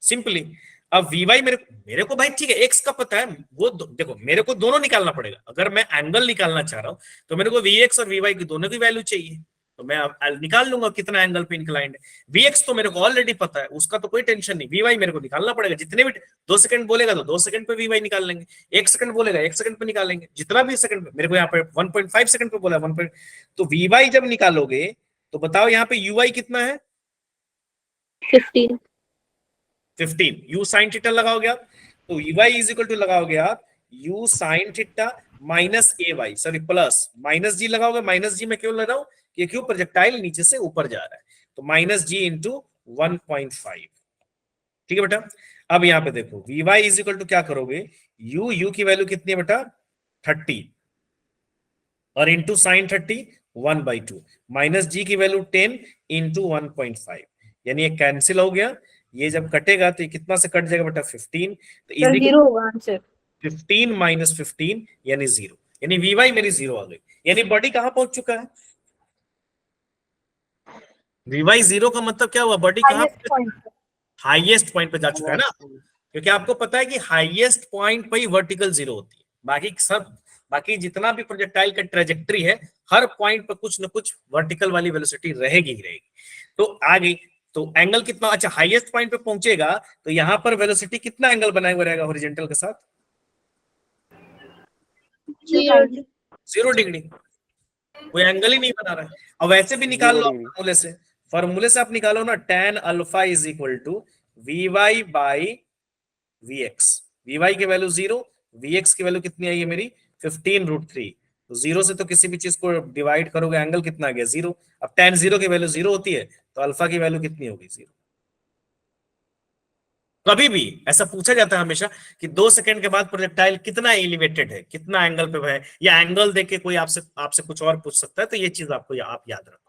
सिंपली। अब वी वाई मेरे को भाई ठीक है एक्स का पता है, वो देखो मेरे को दोनों निकालना पड़ेगा। अगर मैं एंगल निकालना चाह रहा हूं तो मेरे को वी एक्स और वी वाई की दोनों की वैल्यू चाहिए, तो मैं अब निकाल लूंगा कितना एंगल पे इंक्लाइंड है। वी एक्स तो मेरे को ऑलरेडी पता है, उसका तो कोई टेंशन नहीं। वी वाई मेरे को निकालना पड़ेगा, जितने भी 2 सेकंड बोलेगा तो 2 सेकंड पे वी वाई निकाल लेंगे, 1 सेकंड बोलेगा 1 सेकंड पे निकालेंगे, जितना भी सेकंड पे। मेरे को यहाँ पे 1.5 सेकंड पे बोला 1. तो वी वाई जब निकालोगे तो बताओ यहाँ पे यू आई कितना है, 15. 15। यू साइन थीटा लगाओगे आप, तो u y is equal to लगाओगे आप u sine theta minus a y, sorry plus minus g लगाओगे। माइनस जी में क्यों लगा रहा हूं, कि क्यों प्रोजेक्टाइल नीचे से ऊपर जा रहा है, तो माइनस जी इंटू 1.5। ठीक है बेटा। अब यहाँ पे देखो v Y is equal to क्या करोगे, यू की वैल्यू कितनी है बेटा 30, और इंटू साइन 30 1/2, माइनस जी की वैल्यू 10 इंटू 1.5, यानी ये कैंसिल हो गया। ये जब कटेगा तो ये कितना से कट जाएगा बेटा 15, तो सर जीरो होगा आंसर। 15 माइनस 15 यानी 0, यानी वी वाई मेरी 0 आ गई। यानी बॉडी कहां पहुंच चुका है, वी वाई 0 का मतलब क्या हुआ, बॉडी कहां, हाईएस्ट पॉइंट पे जा चुका है ना, क्योंकि आपको पता है कि हाईएस्ट पॉइंट पे ही वर्टिकल 0 होती है। बाकी जितना भी प्रोजेक्टाइल का ट्रेजेक्टरी है, हर पॉइंट पर कुछ न कुछ वर्टिकल वाली वेलोसिटी रहेगी ही रहेगी। तो आ गई, तो एंगल कितना, अच्छा हाईएस्ट पॉइंट पे पहुंचेगा तो यहां पर वेलोसिटी कितना एंगल बनाए हुए रहेगा हॉरिजॉन्टल के साथ, 0 डिग्री, कोई एंगल ही नहीं बना रहा है। अब वैसे भी निकाल लो 0 डिग्री। फॉर्मूले से आप निकालो ना, tan alpha is equal to v y by v x. V y की वैल्यू 0, वी एक्स की वैल्यू कितनी आई है मेरी 15√3, तो 0 से तो किसी भी चीज को डिवाइड करोगे एंगल कितना आ गया 0। अब tan 0 की वैल्यू 0 होती है, तो अल्फा की वैल्यू कितनी होगी 0। कभी भी ऐसा पूछा जाता है हमेशा कि 2 सेकंड के बाद प्रोजेक्टाइल कितना एलिवेटेड है, कितना एंगल पे है, या एंगल देके कोई आपसे कुछ और पूछ सकता है, तो ये चीज आपको आप याद रखोगे।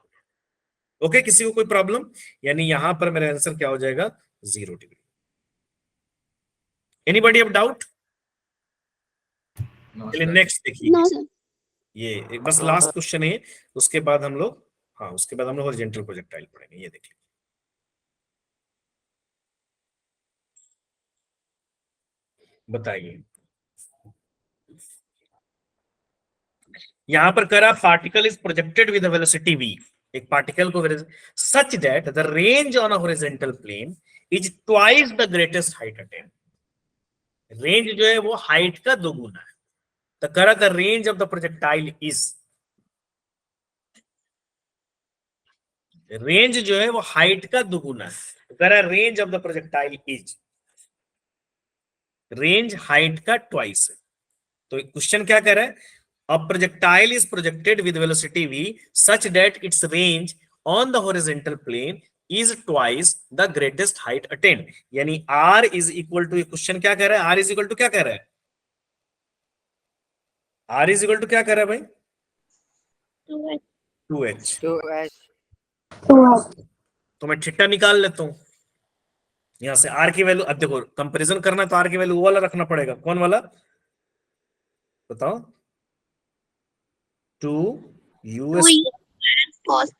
ओके, किसी को कोई प्रॉब्लम, यानी यहां पर मेरा आंसर क्या हो जाएगा 0 डिग्री। Anybody have doubt? चलिए नेक्स्ट देखिए, No, sir. ये बस लास्ट क्वेश्चन है, उसके बाद हम लोग हॉरिजॉन्टल प्रोजेक्टाइल पढ़ेंगे। ये देखिए बताइए, यहां पर करा particle is projected with velocity v, एक पार्टिकल को such that the range on a horizontal plane is twice the greatest height attained. Range जो है वो हाइट का दोगुना है, तो करा the range of the projectile is, range जो है वो हाइट का दोगुना है, तो करा range of the projectile is, range height का ट्वाइस है। तो क्वेश्चन क्या कह रहा है, a projectile is projected with velocity v such that its range on the horizontal plane is twice the greatest height attained, यानी r is equal to, question क्या कह रहा है, r is equal to क्या कह रहा है, r is equal to क्या कह रहा है भाई 2h। तो मैं थीटा निकाल लेता हूं, यहां से r की वैल्यू, अब देखो कंपैरिजन करना तो r की वैल्यू वो वाला रखना पड़ेगा, कौन वाला बताओ, 2 us cos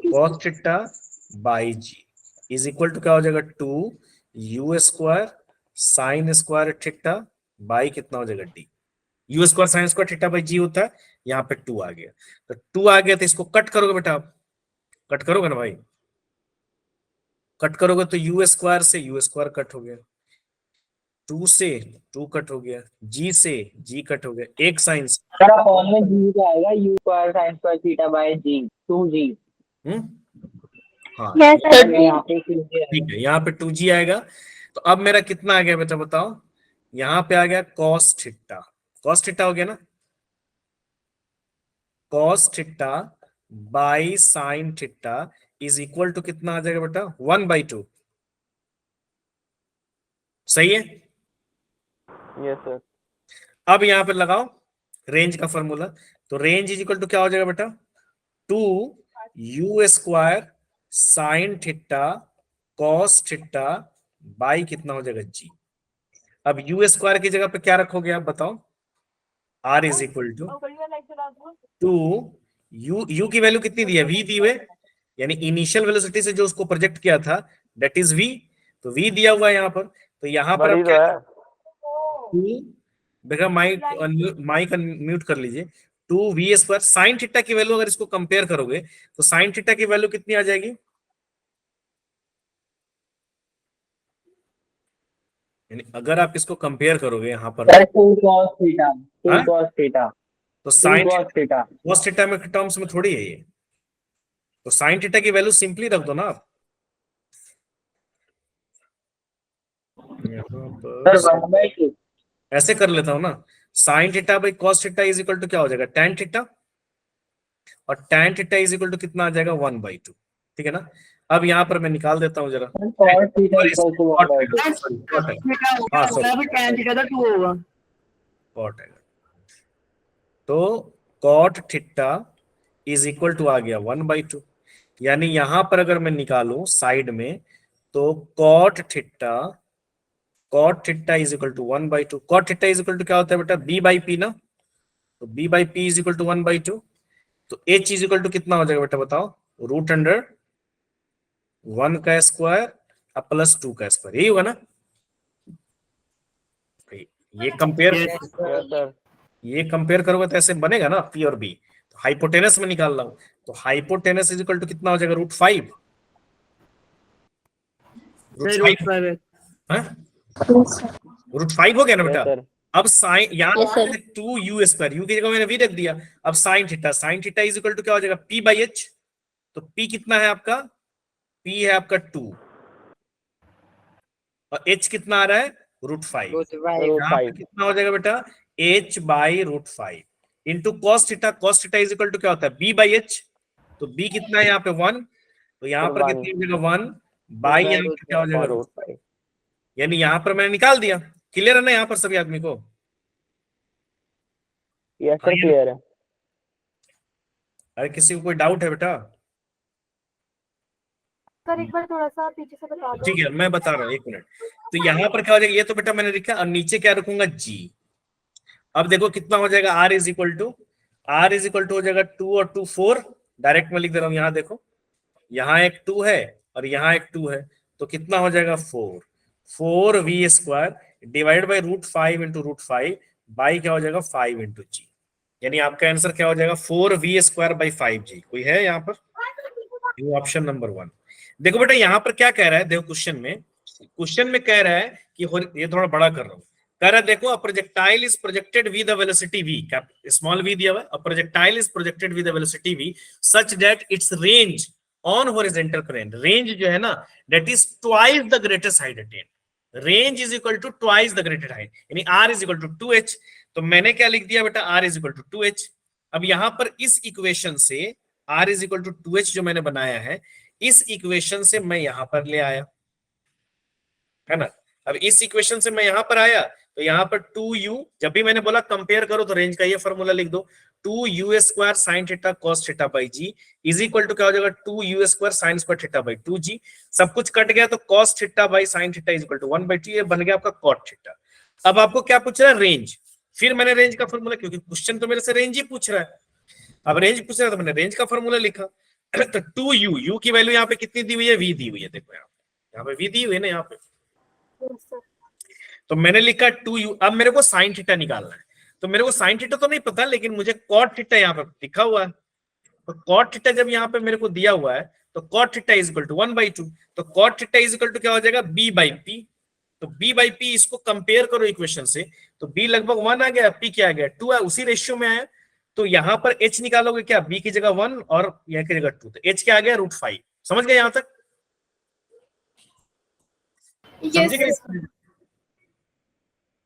cos theta by g is equal to क्या हो जाएगा 2 u square sine square theta by कितना हो जाएगा d। u square sine square theta by g होता है, यहाँ पे 2 आ गया, तो 2 आ गया तो इसको कट करोगे बेटा, आप कट करोगे ना भाई, कट करोगे तो u स्क्वायर से u स्क्वायर कट हो गया, 2 से 2 कट हो गया, g से g कट हो गया, एक साइन से सर अपॉन में जी का आएगा u square sine square theta by ji 2g। हाँ Yes, sir. यहाँ पे 2g ठीक है, यहाँ पे 2g आएगा। तो अब मेरा कितना आ गया बेटा बताओ, यहाँ पे आ गया cos थीटा, cos थीटा हो गया ना, cos theta by sine theta is equal to कितना आ जाएगा बेटा 1/2, सही है। Yes sir. अब यहां पे लगाओ रेंज का फॉर्मूला। तो रेंज इज इक्वल टू क्या हो जाएगा बेटा, 2u² sine theta cos theta by कितना हो जाएगा जी। अब u² की जगह पे क्या रखोगे आप बताओ, r इज इक्वल टू 2 की वैल्यू कितनी दी है, v दी हुए, यानी इनिशियल वेलोसिटी से जो उसको प्रोजेक्ट किया था दैट इज v, तो v दिया हुआ है यहाँ पर। तो यहाँ पर आप क्या, बेटा माइक म्यूट कर लीजिए। 2v² साइन थीटा की वैल्यू अगर इसको कंपेयर करोगे तो साइन थीटा की वैल्यू कितनी आ जाएगी, यानी अगर आप इसको कंपेयर करोगे यहाँ पर सर 2 cos थीटा, 2 हाँ? cos थीटा, तो 2 sine cos theta. cos theta में टर्म्स में थोड़ी है ये, तो साइन थीटा की वैल्यू सिंपली रख दो ना आप यहाँ सर पर। 1/2। ऐसे कर लेता हूं ना, sine theta by cos theta is equal to क्या हो जाएगा, tan थीटा, और tan theta is equal to कितना आ जाएगा 1/2, ठीक है ना। अब यहाँ पर मैं निकाल देता हूँ जरा, cos थीटा इक्वल टू 1/2। हाँ सॉरी कॉट है, तो cot theta is equal to आ गया 1/2, यानी यहां पर अगर मैं निकालूं साइड में तो cot theta is equal to 1/2। Cot theta is equal to क्या होता है बेटा, b/p ना, तो b/p इज इक्वल टू 1/2। तो h इज इक्वल टू कितना हो जाएगा बेटा बताओ, √1 का स्क्वायर प्लस 2 का स्क्वायर, यही होगा ना। ये कंपेयर करोगे तो ऐसे बनेगा ना p और b। तो हाइपोटेनस में निकाल रहा हूं, तो हाइपोटेनस इज इक्वल टू कितना हो जाएगा, √5। √5 हो गया ना बेटा। अब साइन यहाँ Yes, sir. 2u², u की जगह मैंने v रख दिया। अब sine theta is equal to क्या हो जाएगा, p/h। तो p कितना है आपका, p है आपका 2 और h कितना आ रहा है, √5। यहाँ पे कितना हो जाएगा बेटा, h/√5 into cos theta is equal to क्या होता है, b/h। तो b कितना है यहाँ पे 1, तो यहाँ पर कितनी हो जाएगा 1 बाई, यहाँ पे क्या हो जाएगा √5, यानी यहाँ पर मैंने निकाल दिया। क्लियर है ना यहाँ पर सभी आदमी को? यस सर क्लियर है। अरे किसी को कोई डाउट है बेटा? सर एक बार थोड़ा सा पीछे से बता दो। ठीक है मैं बता रहा हूँ, 1 मिनट। तो यहाँ पर क्या हो जाएगा, ये तो बेटा मैंने लिखा, और नीचे क्या रखूंगा, g। अब देखो कितना हो जाएगा, r इज इक्वल टू हो जाएगा 2 और 2 4, डायरेक्ट में लिख दे रहा हूँ। यहाँ देखो, यहाँ एक 2 है और यहाँ एक 2 है, तो कितना हो जाएगा 4v² divide by √5 into √5 by क्या हो जाएगा 5 इंटू g, यानी आपका आंसर क्या हो जाएगा 4v² बाई 5g। कोई है यहाँ पर? Option number 1। देखो बेटा यहाँ पर क्या कह रहा है, देखो क्वेश्चन में कह रहा है कि ये थोड़ा बड़ा कर रहा हूँ, कह रहा है देखो, a projectile is projected with the velocity v, small v दिया हुआ है, a projectile is projected with the velocity v such that its range on horizontal plane, range जो है ना that is twice the greatest height attained, range is equal to twice the greatest height, यानी r is equal to 2h। तो मैंने क्या लिख दिया बेटा, r is equal to 2h। अब यहां पर इस इक्वेशन से r is equal to 2h जो मैंने बनाया है, इस इक्वेशन से मैं यहां पर ले आया, है ना। अब इस इक्वेशन से मैं यहां पर आया तो यहां पर 2u, जब भी मैंने बोला कंपेयर करो तो रेंज का ये फॉर्मूला लिख दो, 2u² sine theta cos theta by g is equal to क्या हो जाएगा, 2u² sign square theta by 2g। सब कुछ कट गया तो cos theta by sine theta is equal to 1/2, ये बन गया आपका कॉट थीटा। अब आपको क्या पूछ रहा है, रेंज। फिर मैंने रेंज का फॉर्मूला, क्योंकि क्वेश्चन तो मेरे से रेंज ही पूछ रहा है, अब रेंज पूछ रहा है तो मैंने रेंज का फॉर्मूला लिखा। तो 2u की वैल्यू यहाँ पे कितनी दी हुई है, v दी हुई है, देखो यहाँ पे v दी हुई है ना यहाँ पे, तो मैंने लिखा 2u। अब मेरे को साइन थीटा निकालना है, तो मेरे को साइन थीटा तो नहीं पता, लेकिन मुझे कॉट थीटा यहाँ पे लिखा हुआ है, तो कॉट थीटा जब यहाँ पे मेरे को दिया हुआ है तो cot theta is equal to 1/2, तो cot theta is equal to क्या हो जाएगा, b/p। तो b/p इसको कंपेयर करो इक्वेशन से, तो b लगभग 1 आ गया, p क्या आ गया 2 है, उसी रेशियो में आया। तो यहाँ पर h निकालोगे क्या, b की जगह 1 और यहाँ की जगह 2, तो h क्या आ गया √5। समझ गए यहाँ तक?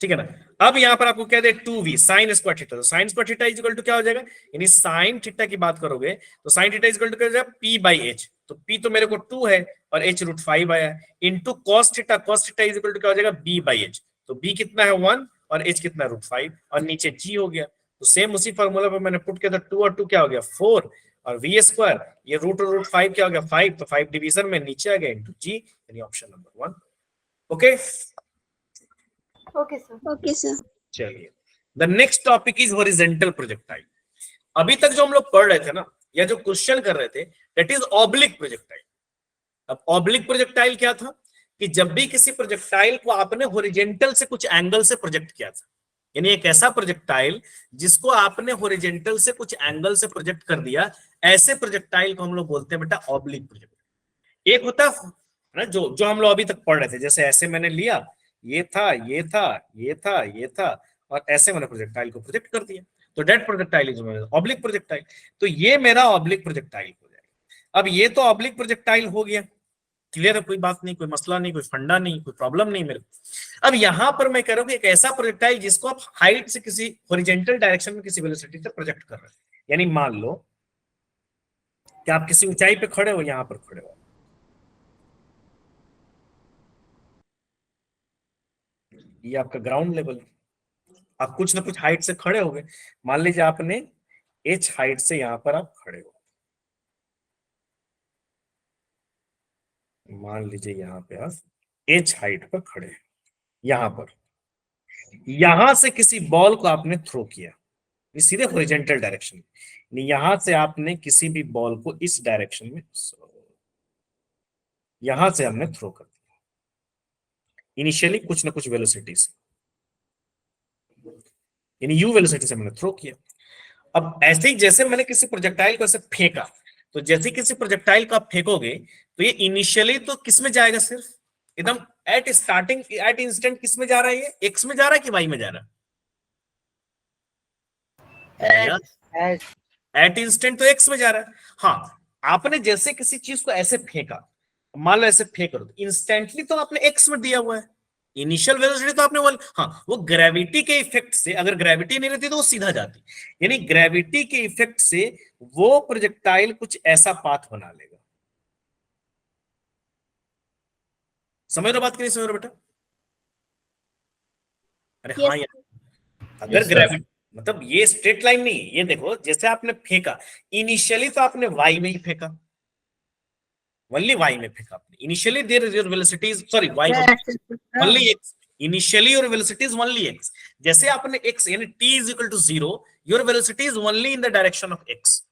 ठीक है ना। अब यहाँ पर आपको क्या दे, 2v साइन स्क्वायर थीटा, तो sine square theta is equal to क्या हो जाएगा, यानी साइन थीटा की बात करोगे तो sine theta is equal to क्या हो जाएगा, p/h। तो p तो मेरे को 2 है और h √5 आया, into cos theta is equal to क्या हो जाएगा, b/h। तो b कितना है 1 और h कितना है √5, और नीचे g हो गया। तो सेम उसी फॉर्मूला पर मैंने पुट किया था, 2 और 2 क्या हो गया 4 और v स्क्वायर, ये √5 क्या हो गया 5, तो 5 डिवीजन में नीचे आ गया इंटू g, यानी option number 1। Okay okay sir. Okay, sir. चलिए, the next topic is horizontal projectile. अभी तक जो हम लोग पढ़ रहे थे ना, या जो क्वेश्चन कर रहे थे, दैट इज ऑब्लिक प्रोजेक्टाइल। अब ऑब्लिक प्रोजेक्टाइल क्या था कि जब भी किसी प्रोजेक्टाइल को आपने हॉरिजॉन्टल से कुछ एंगल से प्रोजेक्ट किया था, यानी एक ऐसा प्रोजेक्टाइल जिसको आपने हॉरिजॉन्टल से कुछ एंगल से प्रोजेक्ट कर दिया, ऐसे प्रोजेक्टाइल को हम लोग बोलते हैं बेटा ऑब्लिक प्रोजेक्टाइल। एक होता है ना जो हम लोग अभी तक पढ़ रहे थे, जैसे ऐसे मैंने लिया, ये था ये था ये था ये था, और ऐसे मैंने प्रोजेक्टाइल को प्रोजेक्ट कर दिया, तो that projectile is oblique projectile. तो ये मेरा ऑब्लिक प्रोजेक्टाइल हो जाएगा। अब ये तो ऑब्लिक प्रोजेक्टाइल हो गया, क्लियर है, कोई बात नहीं, कोई मसला नहीं, कोई फंडा नहीं, कोई प्रॉब्लम नहीं मेरे को। अब यहां पर मैं कह रहा हूं कि एक ऐसा प्रोजेक्टाइल जिसको आप हाइट से किसी हॉरिजॉन्टल डायरेक्शन में किसी वेलोसिटी से प्रोजेक्ट कर रहे हैं, यानी मान लो कि आप किसी ऊंचाई पे खड़े हो, यहां पर खड़े हो, ये आपका ग्राउंड लेवल, आप कुछ ना कुछ हाइट से खड़े हो गए, मान लीजिए आपने h हाइट से यहां पर आप खड़े हो, मान लीजिए यहां पे आप h हाइट पर खड़े हैं, यहां पर, यहां से किसी बॉल को आपने थ्रो किया, ये सीधे हॉरिजॉन्टल डायरेक्शन में, यहां से आपने किसी भी बॉल को इस डायरेक्शन में, यहां से हमने थ्रो कर दिया इनिशियली कुछ ना कुछ वेलोसिटी से, यानी u वेलोसिटी से मैंने थ्रो किया। अब ऐसे ही जैसे मैंने किसी प्रोजेक्टाइल को ऐसे फेंका, तो जैसे किसी प्रोजेक्टाइल को आप फेंकोगे तो ये इनिशियली तो किस में जाएगा, सिर्फ एकदम एट स्टार्टिंग एट इंस्टेंट किस में जा रहा है, ये एक्स में जा रहा है कि वाई में जा रहा है? एट इंस्टेंट तो एक्स में जा रहा है। हाँ, आपने जैसे किसी चीज को ऐसे फेंका, मान लो ऐसे फेंक रहे हो, इंस्टेंटली तो आपने एक्स में दिया हुआ है, इनिशियल वेलोसिटी तो आपने हाँ, वो ग्रेविटी के इफेक्ट से, अगर ग्रेविटी नहीं रहती तो वो सीधा जाती, यानी ग्रेविटी के इफेक्ट से वो प्रोजेक्टाइल कुछ ऐसा पाथ बना लेगा। समझ रहे हो बात कि नहीं समझ रहे हो बेटा? अरे Yes. हाँ यार, अगर ग्रेविटी मतलब ये स्ट्रेट लाइन नहीं, ये देखो जैसे आपने फेंका, इनिशियली तो आपने वाई में ही फेंका, ओनली वाई में फेंका आपने, initially there is your velocity is sorry y only x, initially your velocity is only x, जैसे आपने एक्स यानी t is equal to 0, your velocity is only in the direction of x.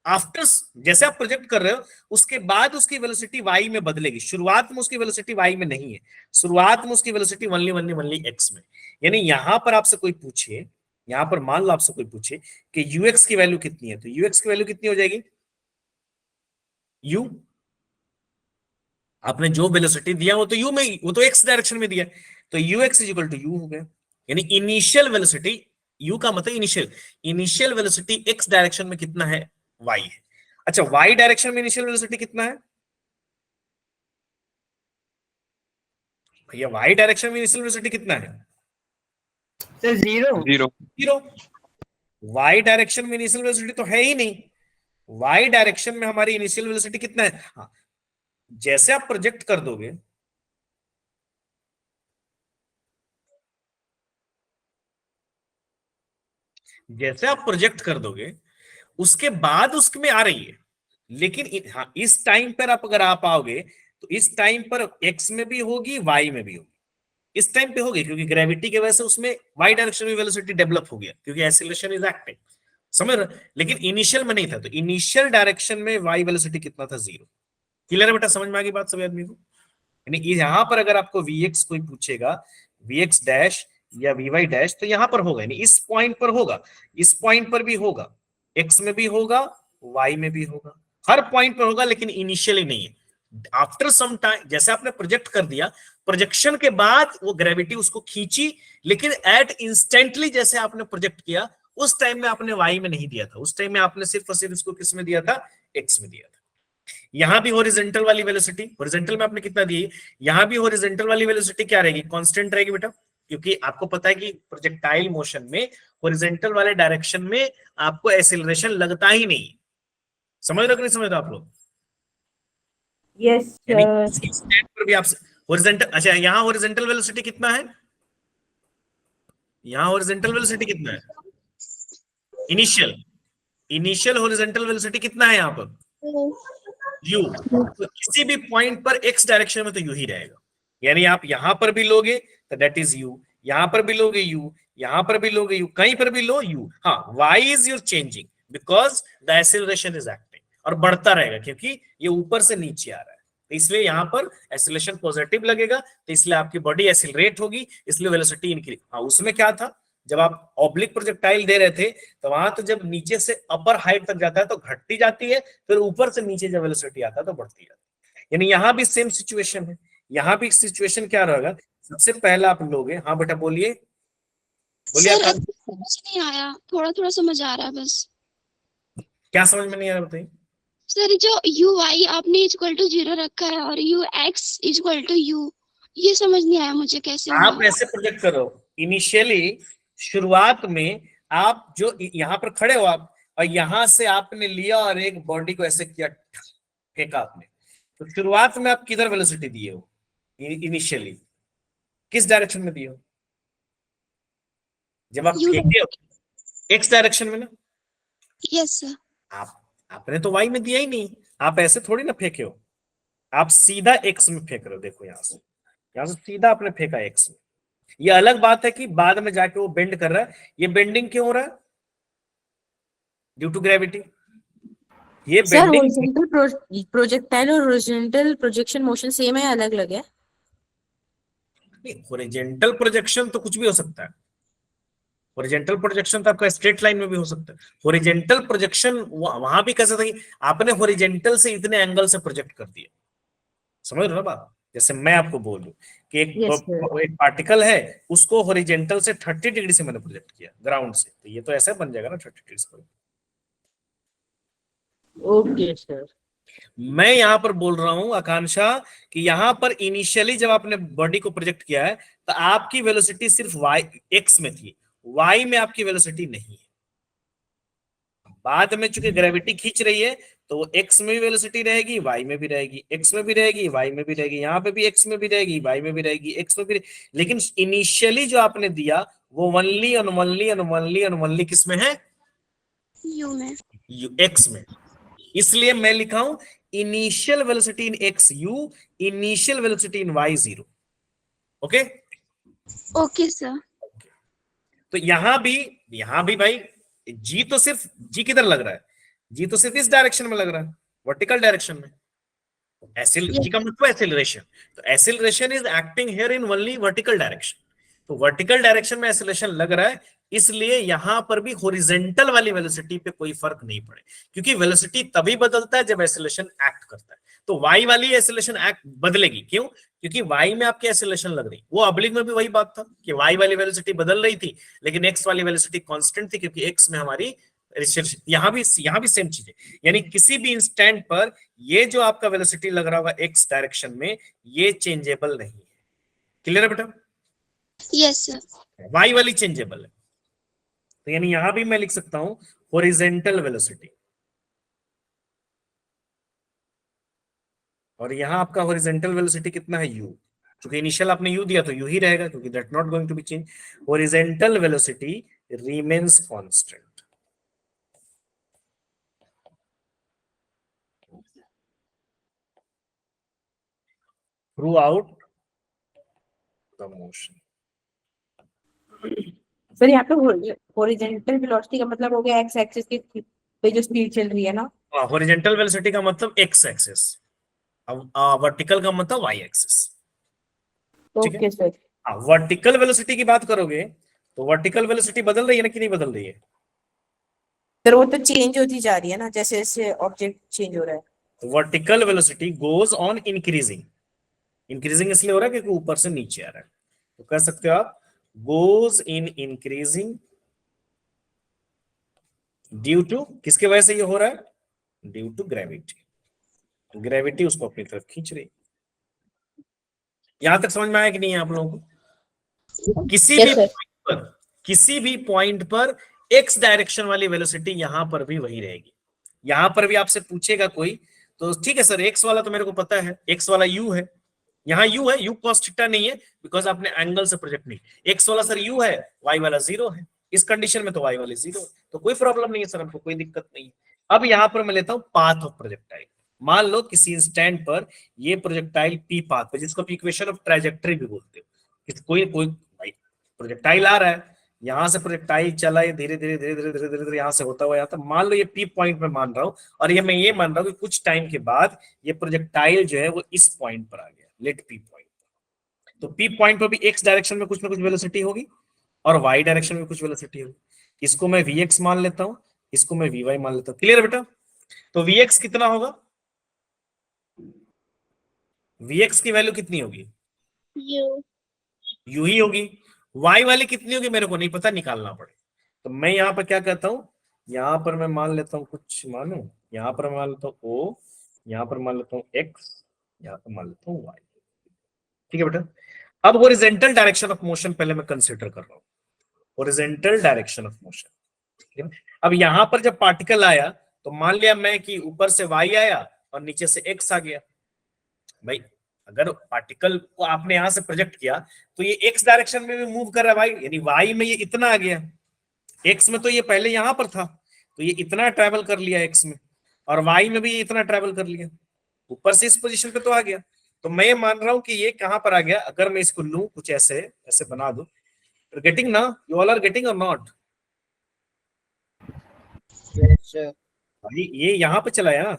After जैसे आप project कर रहे हो, उसके बाद उसकी वेलोसिटी y में बदलेगी, शुरुआत में उसकी वेलोसिटी y में नहीं है, शुरुआत में उसकी वेलोसिटी ओनली x में। यानी यहां पर आपसे कोई पूछे, यहां पर मान लो आपसे कोई पूछे कि ux की वैल्यू कितनी है, तो ux की वैल्यू कितनी हो जाएगी, u, आपने जो वेलोसिटी दिया वो तो u में, वो तो x डायरेक्शन में दिया, तो ux is equal to u हो गया, यानी इनिशियल वेलोसिटी, u का मतलब इनिशियल वेलोसिटी x डायरेक्शन में कितना है, y है। अच्छा, y डायरेक्शन में इनिशियल वेलोसिटी कितना है भैया, y डायरेक्शन में इनिशियल वेलोसिटी कितना है, सर 0 0। y डायरेक्शन में इनिशियल वेलोसिटी तो है ही नहीं, y डायरेक्शन में हमारी इनिशियल वेलोसिटी कितना है, हाँ, जैसे आप प्रोजेक्ट कर दोगे, जैसे आप प्रोजेक्ट कर दोगे उसके बाद उसमें आ रही है, लेकिन हाँ, इस टाइम पर आप अगर आप आओगे तो इस टाइम पर x में भी होगी y में भी होगी, इस टाइम पे होगी क्योंकि ग्रेविटी की वजह से उसमें y डायरेक्शन में वेलोसिटी डेवलप हो गया क्योंकि एक्सीलरेशन इज एक्टिंग, समझ रहे, लेकिन इनिशियल में नहीं था, तो इनिशियल डायरेक्शन में y वेलोसिटी कितना था, 0। क्लियर है बेटा, समझ में आ गई बात सभी आदमी को? यानी यहां पर अगर आपको vx कोई पूछेगा, vx डैश या vy डैश, तो यहां पर होगा, यानी इस पॉइंट पर होगा, इस पॉइंट पर भी होगा, x में भी होगा, y में भी होगा, हर पॉइंट पर होगा, लेकिन इनिशियली नहीं है। आफ्टर सम टाइम जैसे आपने प्रोजेक्ट कर दिया, प्रोजेक्शन के बाद वो ग्रेविटी उसको खींची, लेकिन एट इंस्टेंटली जैसे आपने प्रोजेक्ट किया उस टाइम में आपने y में नहीं दिया था, उस टाइम में आपने सिर्फ और सिर्फ इसको किस में दिया था, x में दिया था। यहां भी हॉरिजॉन्टल वाली वेलोसिटी, हॉरिजॉन्टल में आपने कितना दी, यहां भी हॉरिजॉन्टल वाली वेलोसिटी क्या रहेगी, कांस्टेंट रहेगी बेटा, क्योंकि आपको पता है कि प्रोजेक्टाइल मोशन में हॉरिजॉन्टल वाले डायरेक्शन में आपको एक्सीलरेशन लगता ही नहीं, समझ रहे हो कि नहीं समझ रहे आप लोग? यस यानी सर। इसी स्टैंड पर भी आप हॉरिजॉन्टल, अच्छा यहाँ हॉरिजॉन्टल वेलोसिटी कितना है, यहाँ हॉरिजॉन्टल वेलोसिटी कितना है, इनिशियल हॉरिजॉन्टल वेलोसिटी कितना है यहाँ पर, u। तो किसी भी पॉइंट पर x डायरेक्शन में तो u ही रहेगा, यानी आप यहां पर भी लोगे तो दैट इज u, यहां पर भी लोगे u, यहां पर भी लोगे u, कहीं पर भी लो u। हाँ, y is your changing because the acceleration is acting, और बढ़ता रहेगा क्योंकि ये ऊपर से नीचे आ रहा है, तो इसलिए यहां पर एक्सीलरेशन पॉजिटिव लगेगा, तो इसलिए आपकी बॉडी एक्सीलरेट होगी, इसलिए वेलोसिटी इंक्रीज। हाँ, उसमें क्या था, जब आप ऑब्लिक प्रोजेक्टाइल दे रहे थे तो वहां तो जब नीचे से अपर हाइट तक जाता है तो घटती जाती है, फिर ऊपर से नीचे जब वेलोसिटी आता है तो बढ़ती जाती है। यानी यहाँ भी सेम सिचुएशन है, यहाँ भी सिचुएशन क्या रहेगा, सबसे पहला आप लोगे। हाँ बेटा बोलिए, बोलिए। सर अब समझ नहीं आया, थोड़ा थोड़ा समझ आ रहा है बस। क्या समझ में नहीं आ रहा बताइए। सर जो यू वाई आपने इक्वल टू 0 रखा है और u x equal to u, ये समझ नहीं आया मुझे कैसे आप हुआ। ऐसे प्रोजेक्ट करो, इनिशियली शुरुआत में आप जो यहाँ पर खड़े हो आप, और यहां से आपने लिया और एक बॉडी को ऐसे किया, फेंका आपने, तो शुरुआत में आप किधर वेलोसिटी दिए हो, इनिशियली किस डायरेक्शन में दिए हो, जब आप यू फेंके हो एक्स डायरेक्शन में ना। Yes sir. आपने तो वाई में दिया ही नहीं, आप ऐसे थोड़ी ना फेंके हो, आप सीधा एक्स में फेंक रहे हो। देखो यहां से सीधा आपने फेंका एक्स में। ये अलग बात है कि बाद में जाके वो बेंड कर रहा है, ये बेंडिंग क्यों हो रहा है, ड्यू टू ग्रेविटी। ये सर बेंडिंग, हॉरिजॉन्टल प्रोजेक्टाइल और हॉरिजॉन्टल प्रोजेक्शन मोशन सेम है, अलग अलग है? हॉरिजॉन्टल प्रोजेक्शन तो कुछ भी हो सकता है, हॉरिजॉन्टल प्रोजेक्शन तो आपका स्ट्रेट लाइन में भी हो सकता है। हॉरिजॉन्टल प्रोजेक्शन वहां भी कैसा था कि आपने हॉरिजॉन्टल से इतने एंगल से प्रोजेक्ट कर दिया, समझ रहे हो ना बात। जैसे मैं आपको बोल दूं कि एक पार्टिकल है, उसको हॉरिजॉन्टल से 30 डिग्री से मैंने प्रोजेक्ट किया ग्राउंड से, तो ये तो ऐसा बन जाएगा ना 30 डिग्री से। Okay sir. मैं यहां पर बोल रहा हूं आकांक्षा कि यहां पर इनिशियली जब आपने बॉडी को प्रोजेक्ट किया है तो आपकी वेलोसिटी सिर्फ वाई एक्स में थी, वाई में आपकी वेलोसिटी नहीं है। बाद में चूंकि ग्रेविटी खींच रही है तो वो एक्स में भी वेलोसिटी रहेगी, वाई में भी रहेगी, एक्स में भी रहेगी, वाई में भी रहेगी, यहाँ पे भी एक्स में भी रहेगी, वाई में भी रहेगी, एक्स में भी रहेगी। लेकिन इनिशियली जो आपने दिया वो ओनली ओनली किस में है, यू में, एक्स में। इसलिए मैं लिखा हूं initial velocity in x u, initial velocity in y 0। Okay okay sir. तो यहां भी भाई जी तो सिर्फ जी किधर लग रहा है, जी तो सिर्फ इस डायरेक्शन में लग रहा है, वर्टिकल डायरेक्शन में। जी का मतलब एक्सीलरेशन, तो acceleration is acting here in only vertical direction, तो वर्टिकल डायरेक्शन में एक्सीलरेशन लग रहा है, इसलिए यहां पर भी हॉरिजॉन्टल वाली वेलोसिटी पे कोई फर्क नहीं पड़े, क्योंकि वेलोसिटी तभी बदलता है जब एक्सीलरेशन एक्ट करता है। तो वाई वाली एक्सीलरेशन एक्ट बदलेगी, क्यों, क्योंकि वाई में आपकी एक्सीलरेशन लग रही। वो ऑब्लिक में भी वही बात था कि वाई वाली वेलोसिटी बदल रही थी, लेकिन एक्स वाली वेलोसिटी कांस्टेंट थी, क्योंकि एक्स में हमारी यहां भी सेम चीज है। यानी किसी भी इंस्टेंट पर ये जो आपका वेलोसिटी लग रहा होगा एक्स डायरेक्शन में, ये चेंजेबल नहीं है। क्लियर है बेटा? Yes sir. वाई वाली चेंजेबल है, तो यानी यहां भी मैं लिख सकता हूं हॉरिजॉन्टल वेलोसिटी, और यहां आपका हॉरिजॉन्टल वेलोसिटी कितना है u, क्योंकि इनिशियल आपने u दिया तो u ही रहेगा, क्योंकि that not going to be change. Horizontal velocity remains constant throughout the motion. Sir यहाँ पे हॉरिजॉन्टल वेलोसिटी का मतलब हो गया एक्स एक्सिस की पे जो स्पीड चल रही है ना। हॉरिजॉन्टल वेलोसिटी का मतलब एक्स एक्सिस, वर्टिकल का मतलब y axis. Okay sir. Vertical velocity की बात करोगे तो वर्टिकल वेलोसिटी बदल रही है ना कि नहीं बदल रही है? सर वो तो चेंज होती जा रही है ना, जैसे जैसे ऑब्जेक्ट चेंज हो रहा है। तो vertical velocity goes on increasing, increasing इसलिए हो रहा है क्योंकि ऊपर से नीचे आ रहा है, तो कह सकते हो आप goes in increasing due to, किसके वजह से ये हो रहा है, ड्यू टू ग्रेविटी। ग्रेविटी उसको अपनी तरफ खींच रही। यहां तक समझ में आया कि नहीं आप लोगों को? किसी भी पॉइंट पर एक्स डायरेक्शन वाली वेलोसिटी यहां पर भी वही रहेगी। यहां पर भी आपसे पूछेगा कोई तो ठीक है सर, एक्स वाला तो मेरे को पता है, एक्स वाला यू है, यहाँ यू है, यू cos थीटा नहीं है बिकॉज आपने एंगल से प्रोजेक्ट नहीं। एक्स वाला सर यू है, वाई वाला 0 है, इस कंडीशन में तो y वाले 0, तो कोई प्रॉब्लम नहीं है सर, हमको कोई दिक्कत नहीं है। अब यहाँ पर मैं लेता हूँ पाथ ऑफ प्रोजेक्टाइल। मान लो किसी इंस्टेंट पर ये प्रोजेक्टाइल पी पाथ पे, जिसको इक्वेशन ऑफ ट्राजेक्टरी भी बोलते हो, कोई कोई भाई प्रोजेक्टाइल आ रहा है, यहाँ से प्रोजेक्टाइल चला है धीरे धीरे धीरे धीरे धीरे धीरे धीरे यहाँ से होता हुआ आता, मान लो ये पी पॉइंट में मान रहा हूँ, और ये मैं ये मान रहा हूँ कि कुछ टाइम के बाद ये प्रोजेक्टाइल जो है वो इस पॉइंट पर आ गया, लेट पी पॉइंट। तो पी पॉइंट पर भी एक्स डायरेक्शन में कुछ ना कुछ वेलोसिटी होगी और वाई डायरेक्शन में कुछ वेलोसिटी होगी। इसको मैं vx मान लेता हूँ, इसको मैं vy मान लेता हूँ। क्लियर है बेटा? तो vx कितना होगा, vx की वैल्यू कितनी होगी, U u ही होगी। y वाली कितनी होगी मेरे को नहीं पता, निकालना पड़े। तो मैं यहाँ पर क्या कहता हूँ, यहाँ पर मैं मान लेता हूँ कुछ मानो, यहाँ पर मान लेता हूँ o, यहाँ पर मान लेता हूँ x, यहाँ पर मान लेता हूँ y। ठीक है बेटा? अब हॉरिजॉन्टल डायरेक्शन ऑफ मोशन पहले मैं कंसीडर कर रहा हूँ, हॉरिजॉन्टल डायरेक्शन ऑफ मोशन। ठीक है? अब यहां पर जब पार्टिकल आया तो मान लिया मैं कि ऊपर से y आया और नीचे से x आ गया। भाई अगर पार्टिकल को आपने यहां से प्रोजेक्ट किया तो ये x डायरेक्शन में भी मूव कर रहा है भाई, यानी y में ये इतना आ गया, x में तो ये पहले यहां पर था तो ये इतना ट्रैवल कर लिया x में, और y में भी ये इतना ट्रैवल कर लिया, ऊपर से इस पोजीशन पे तो आ गया। तो मैं ये मान रहा हूं कि ये कहां पर आ गया, अगर मैं इसको लूं कुछ ऐसे ऐसे बना दूं, गेटिंग ना, यू ऑल आर गेटिंग और नॉट? भाई ये यहाँ पे चला है ना,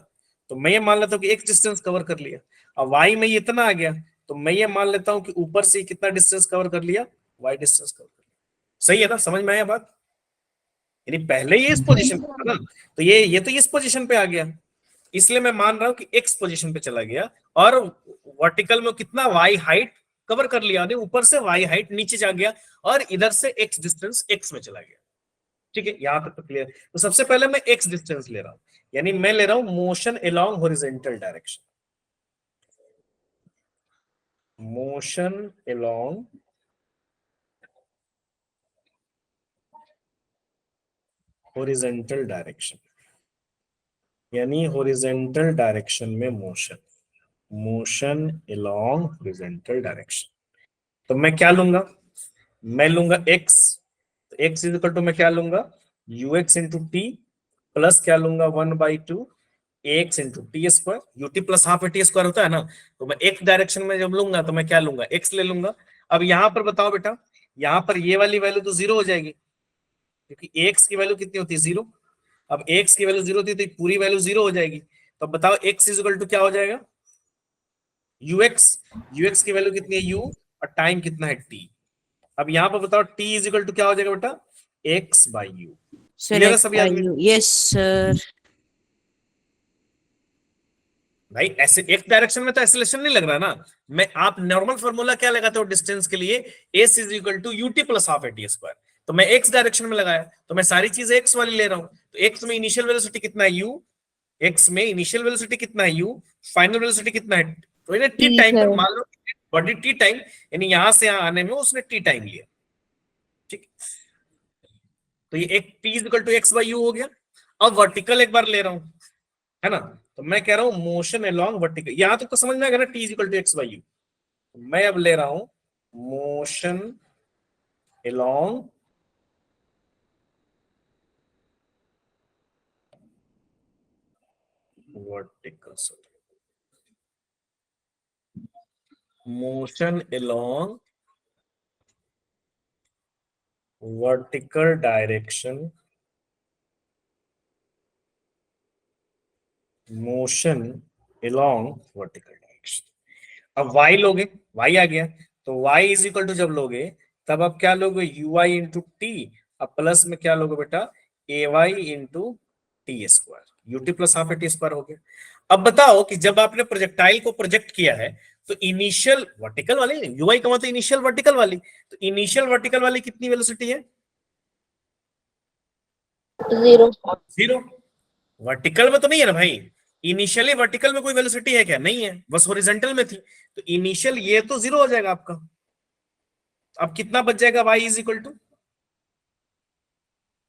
तो मैं ये मान लेता हूँ कि एक डिस्टेंस कवर कर लिया। अब वाई में ये इतना आ गया तो मैं ये मान लेता हूँ कि ऊपर से कितना डिस्टेंस कवर कर लिया, वाई डिस्टेंस कवर कर लिया। सही है ना? समझ में आया बात? यानी पहले ये इस पोजीशन पे था ना, तो ये तो इस पोजीशन पे आ गया, इसलिए मैं मान रहा हूँ कि एक्स पोजीशन पे चला गया और वर्टिकल में कितना वाई हाइट कवर कर लिया, ऊपर से वाई हाइट नीचे जा गया और इधर से एक्स डिस्टेंस एक्स में चला गया। ठीक है, यहां तक तो क्लियर। तो सबसे पहले मैं एक्स डिस्टेंस ले रहा हूं, यानी मैं ले रहा हूं motion along horizontal direction, motion along horizontal direction, यानी हॉरिजॉन्टल डायरेक्शन में motion, motion along horizontal direction. तो मैं क्या लूंगा, मैं लूंगा x, तो x इज इक्वल टू मैं क्या लूंगा, ux इंटू टी प्लस क्या लूंगा 1/2 ax into T square, UT plus half T square होता है ना, तो मैं x डायरेक्शन में जब लूंगा तो मैं क्या लूंगा, x ले लूंगा। अब यहाँ पर बताओ बेटा, यहाँ पर ये वाली वैल्यू तो 0 हो जाएगी क्योंकि x की वैल्यू कितनी होती है 0। अब x की वैल्यू 0 होती है तो पूरी वैल्यू 0 हो जाएगी। तो बताओ x इज इक्वल टू क्या हो जाएगा, ux की वैल्यू कितनी है u और टाइम कितना है t। अब यहाँ पर बताओ t इज इक्वल टू क्या हो जाएगा बेटा, x by you. Yes sir. भाई ऐसे एक डायरेक्शन में तो एक्सेलरेशन नहीं लग रहा ना, मैं आप नॉर्मल फार्मूला क्या लगाते हो डिस्टेंस के लिए, s is equal to UT plus half eighty square, तो मैं x डायरेक्शन में लगाया तो मैं सारी चीजें x वाली ले रहा हूं। तो x में इनिशियल वेलोसिटी कितना है u, x में इनिशियल वेलोसिटी कितना है u, फाइनल वेलोसिटी कितना है, तो इन्हें t टाइम पर मान लो बॉडी t टाइम, यानी यहां से यहां आने में उसने t टाइम लिया। ठीक, तो ये एक t is equal to x by u हो गया। अब वर्टिकल एक बार ले रहा हूं, है ना, तो मैं कह रहा हूं मोशन अलोंग वर्टिकल, यहां तक तो समझ में आ गया ना, t is equal to x by u. मैं अब ले रहा हूं motion along vertical, motion along vertical direction, motion along vertical direction. अब y लोगे, y आ गया, तो y इज इक्वल टू जब लोगे तब आप क्या लोगे, ui इंटू टी, अब प्लस में क्या लोगे बेटा, ay into T square, UT plus half T square हो गया। अब बताओ कि जब आपने प्रोजेक्टाइल को प्रोजेक्ट किया है तो इनिशियल वर्टिकल वाली, ui का मतलब इनिशियल वर्टिकल वाली, तो इनिशियल वर्टिकल वाली कितनी वेलोसिटी है, 0। वर्टिकल में तो नहीं है ना भाई, इनिशियली वर्टिकल में कोई वेलोसिटी है क्या, नहीं है, बस हॉरिजॉन्टल में थी, तो इनिशियल ये तो 0 हो जाएगा आपका। अब कितना बच जाएगा, y is equal to,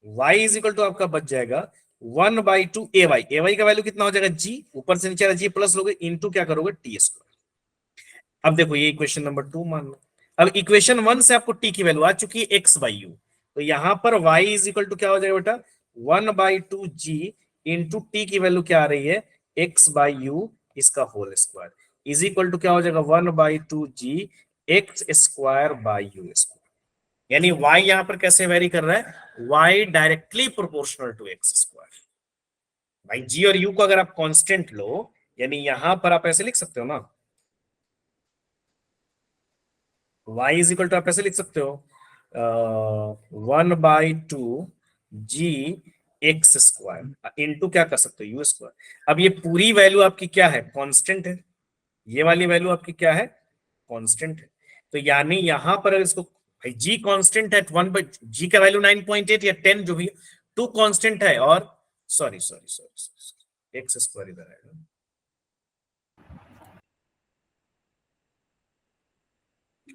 y is equal to आपका बच जाएगा 1/2 ay का वैल्यू कितना हो जाएगा g, ऊपर से नीचे g प्लस लोगे इनटू क्या करोगे टी स्क्वायर। अब देखो ये इक्वेशन नंबर 2 मान लो। अब इक्वेशन 1 से आपको t की वैल्यू आ चुकी है x बाई यू, तो यहां पर y इज इक्वल टू क्या हो जाएगा बेटा 1/2g इंटू टी की वैल्यू क्या आ रही है x/u इसका whole square is equal to क्या हो जाएगा 1/2g x² u²। यानी y यहां पर कैसे वेरी कर रहा है y directly proportional to x²। भाई g और u को अगर आप कांस्टेंट लो यानी यहां पर आप ऐसे लिख सकते हो ना y इज इक्वल टू आप ऐसे लिख सकते हो 1/2g x² इंटू क्या कर सकते हो u²। अब ये पूरी वैल्यू आपकी क्या है कांस्टेंट है, ये वाली वैल्यू आपकी क्या है कांस्टेंट है। तो यानी यहां पर इसको भाई g कांस्टेंट है 1/g का वैल्यू 9.8 या 10 जो भी 2 कांस्टेंट है और सॉरी x² इधर आएगा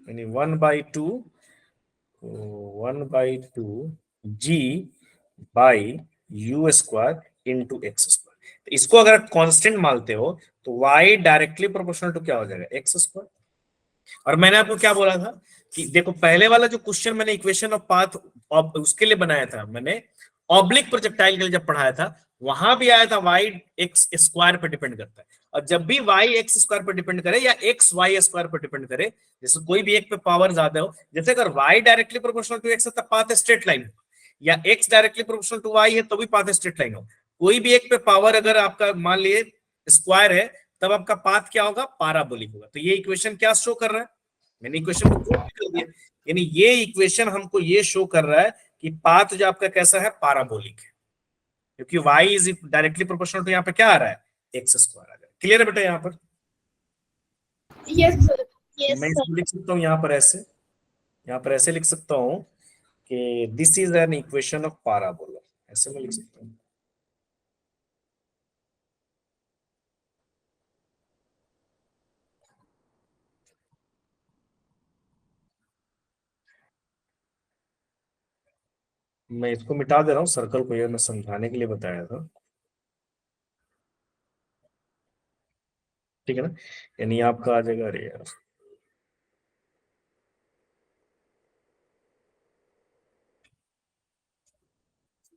यानी 1/2g/u² इंटू x²। तो इसको अगर कांस्टेंट मानते हो तो y डायरेक्टली प्रोपोर्शनल टू क्या हो जाएगा x²। और मैंने आपको क्या बोला था कि देखो पहले वाला जो क्वेश्चन मैंने इक्वेशन ऑफ पाथ उसके लिए बनाया था, मैंने ऑब्लिक प्रोजेक्टाइल के लिए जब पढ़ाया था वहां भी आया था y x² पे डिपेंड करता है। और जब भी y x² पे डिपेंड करे या x y² पे डिपेंड करे, जैसे कोई भी एक पे पावर ज्यादा हो, जैसे अगर y directly proportional to x है तब पाथ स्ट्रेट लाइन हो, या x directly proportional to y है तो भी पाथ स्ट्रेट लाइन हो। कोई भी एक पे पावर अगर आपका मान लिए स्क्वायर है तब आपका पाथ क्या होगा पाराबोलिक होगा। तो ये इक्वेशन क्या शो कर रहा है, मैंने इक्वेशन को प्रूव कर दिया, यानी ये इक्वेशन हमको ये शो कर रहा है कि पाथ जो आपका कैसा है पाराबोलिक है, क्योंकि y is directly proportional to यहाँ पे क्या आ रहा है x² आ रहा है। क्लियर है बेटा यहाँ पर? Yes sir. Yes, मैं sir. इसको लिख सकता हूँ यहाँ पर ऐसे लिख सकता हूँ कि this is an equation of parabola, ऐसे मैं लिख सकता हूँ। मैं इसको मिटा दे रहा हूँ सर्कल को, ये मैं समझाने के लिए बताया था, ठीक है ना। यानी आपका आ जाएगा, अरे यार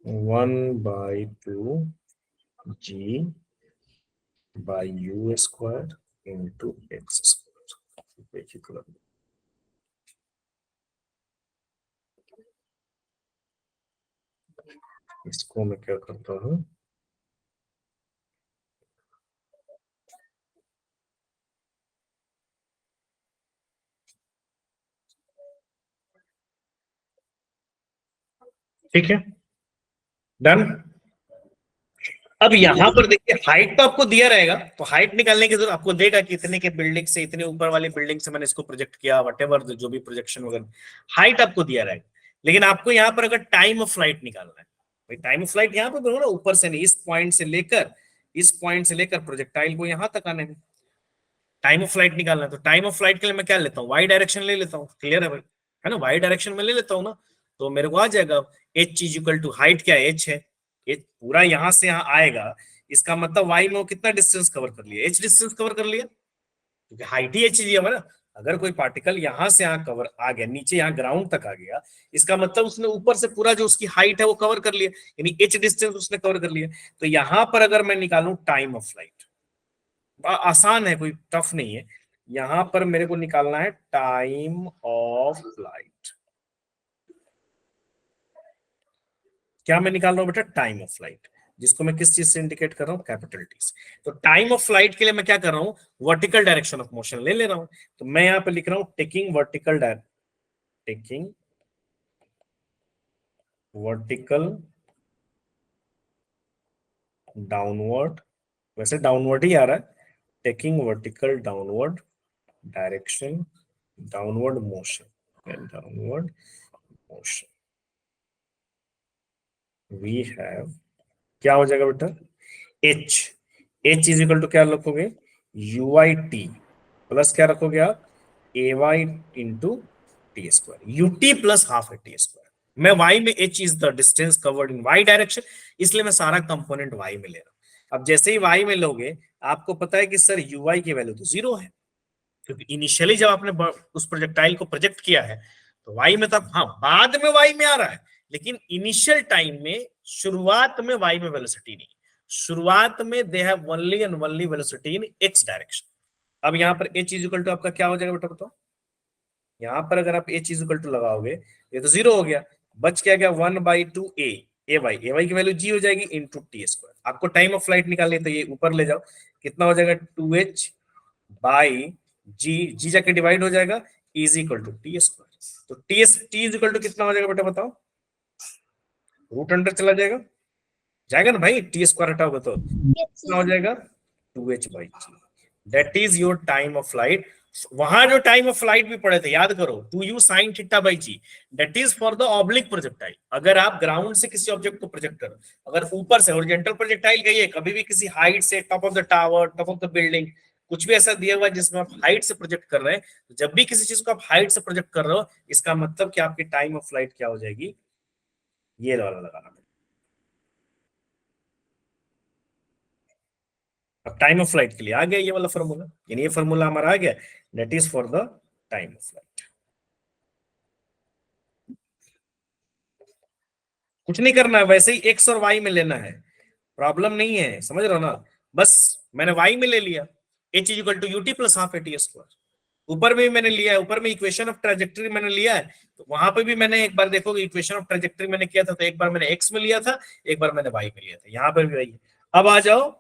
1/2g/u² इंटू x²। इसको मैं क्या करता हूँ, ठीक है डन। अब यहां पर देखिए हाइट तो आपको दिया रहेगा, तो हाइट निकालने की जरूरत आपको देगा कि इतने के बिल्डिंग से इतने ऊपर वाली बिल्डिंग से मैंने इसको प्रोजेक्ट किया, व्हाटएवर जो भी प्रोजेक्शन वगैरह हाइट आपको दिया रहेगा। लेकिन आपको यहाँ पर अगर टाइम ऑफ फ्लाइट निकालना है, भाई टाइम ऑफ फ्लाइट यहाँ पर बोलो ना ऊपर से नहीं, इस पॉइंट से लेकर प्रोजेक्टाइल को यहाँ तक आने में टाइम ऑफ फ्लाइट निकालना है। तो टाइम ऑफ फ्लाइट के लिए मैं क्या लेता हूँ वाई डायरेक्शन ले लेता हूँ, क्लियर है भाई, है ना, वाई डायरेक्शन में ले लेता हूँ ना, तो मेरे को आ जाएगा h is equal to height क्या है h है, ये पूरा यहां से यहाँ आएगा, इसका मतलब y में वो कितना डिस्टेंस कवर कर लिया h डिस्टेंस कवर कर लिया, क्योंकि हाइट ही h दिया हमारा। अगर कोई पार्टिकल यहां से यहाँ कवर आ गया नीचे यहाँ ग्राउंड तक आ गया, इसका मतलब उसने ऊपर से पूरा जो उसकी हाइट है वो कवर कर लिया, यानी h डिस्टेंस उसने कवर कर लिया। तो यहां पर अगर मैं निकालूं टाइम ऑफ फ्लाइट, आसान है, कोई टफ नहीं है, यहां पर मेरे को निकालना है टाइम ऑफ फ्लाइट। क्या मैं निकाल रहा हूं बेटा टाइम ऑफ फ्लाइट, जिसको मैं किस चीज से इंडिकेट कर रहा हूं कैपिटल टी से। तो टाइम ऑफ फ्लाइट के लिए मैं क्या कर रहा हूं वर्टिकल डायरेक्शन ऑफ मोशन ले रहा हूं, तो मैं यहां पे लिख रहा हूं टेकिंग वर्टिकल डाउनवर्ड, वैसे डाउनवर्ड ही आ रहा है, taking vertical downward direction downward motion we have क्या हो जाएगा बेटा h इज इक्वल टू क्या रखोगे uit प्लस क्या रखोगे आप ay into t² ut plus half t²। मैं y में h is the distance covered in y direction, इसलिए मैं सारा कंपोनेंट y में ले रहा हूं। अब जैसे ही y में लोगे आपको पता है कि सर ui की वैल्यू तो 0 है, क्योंकि इनिशियली जब आपने उस प्रोजेक्टाइल को प्रोजेक्ट किया है तो y में तब हाँ बाद में y में आ रहा है, लेकिन इनिशियल टाइम में शुरुआत में y में वेलोसिटी नहीं, शुरुआत में they have only and only velocity in x direction. अब यहाँ पर h इज इक्वल टू आपका क्या हो जाएगा बेटा बताओ? यहाँ पर अगर आप h इज इक्वल टू लगाओगे ये तो 0 हो गया, बच क्या गया 1/2 ay की वैल्यू g हो जाएगी इंटू टी स्क्वायर। आपको टाइम ऑफ फ्लाइट निकालनी है तो ये ऊपर ले जाओ, कितना हो जाएगा 2h बाई जी जाके डिवाइड हो जाएगा is equal to T square. तो टी इज इक्वल टू कितना हो जाएगा बेटा बताओ? रूट अंडर चला जाएगा, जाएगा ना भाई, टी स्क्वायर हटाओगे तो कितना हो जाएगा 2h by G. That is your time of flight. वहां जो टाइम ऑफ फ्लाइट भी पढ़े थे याद करो, 2u sin theta by G, that is for the oblique projectile. अगर आप ग्राउंड से किसी ऑब्जेक्ट को प्रोजेक्ट करो, अगर ऊपर से हॉरिजॉन्टल प्रोजेक्टाइल गई है, कभी भी किसी हाइट से, top of the tower, top of the building, कुछ भी ऐसा दिया हुआ है जिसमें आप हाइट से प्रोजेक्ट कर रहे हैं, तो जब भी किसी चीज को आप हाइट से प्रोजेक्ट कर रहे हो, इसका मतलब कि आपकी टाइम ऑफ फ्लाइट क्या हो जाएगी, ये वाला लगाना। अब टाइम ऑफ फ्लाइट के लिए आ गया ये वाला फॉर्मूला, यानी ये फॉर्मूला हमारा आ गया, that is for the time of flight. कुछ नहीं करना है, वैसे ही एक्स और वाई में लेना है, प्रॉब्लम नहीं है, समझ रहे हो ना? बस मैंने वाई में ले लिया h is equal to UT plus half eighty square, ऊपर में भी मैंने लिया है, ऊपर में इक्वेशन ऑफ ट्राजेक्टरी मैंने लिया है, तो वहां पे भी मैंने एक बार देखोगे इक्वेशन ऑफ ट्राजेक्टरी मैंने किया था, तो एक बार मैंने एक्स में लिया था, एक बार मैंने वाई में लिया था, यहाँ पर भी वही है। अब आ जाओ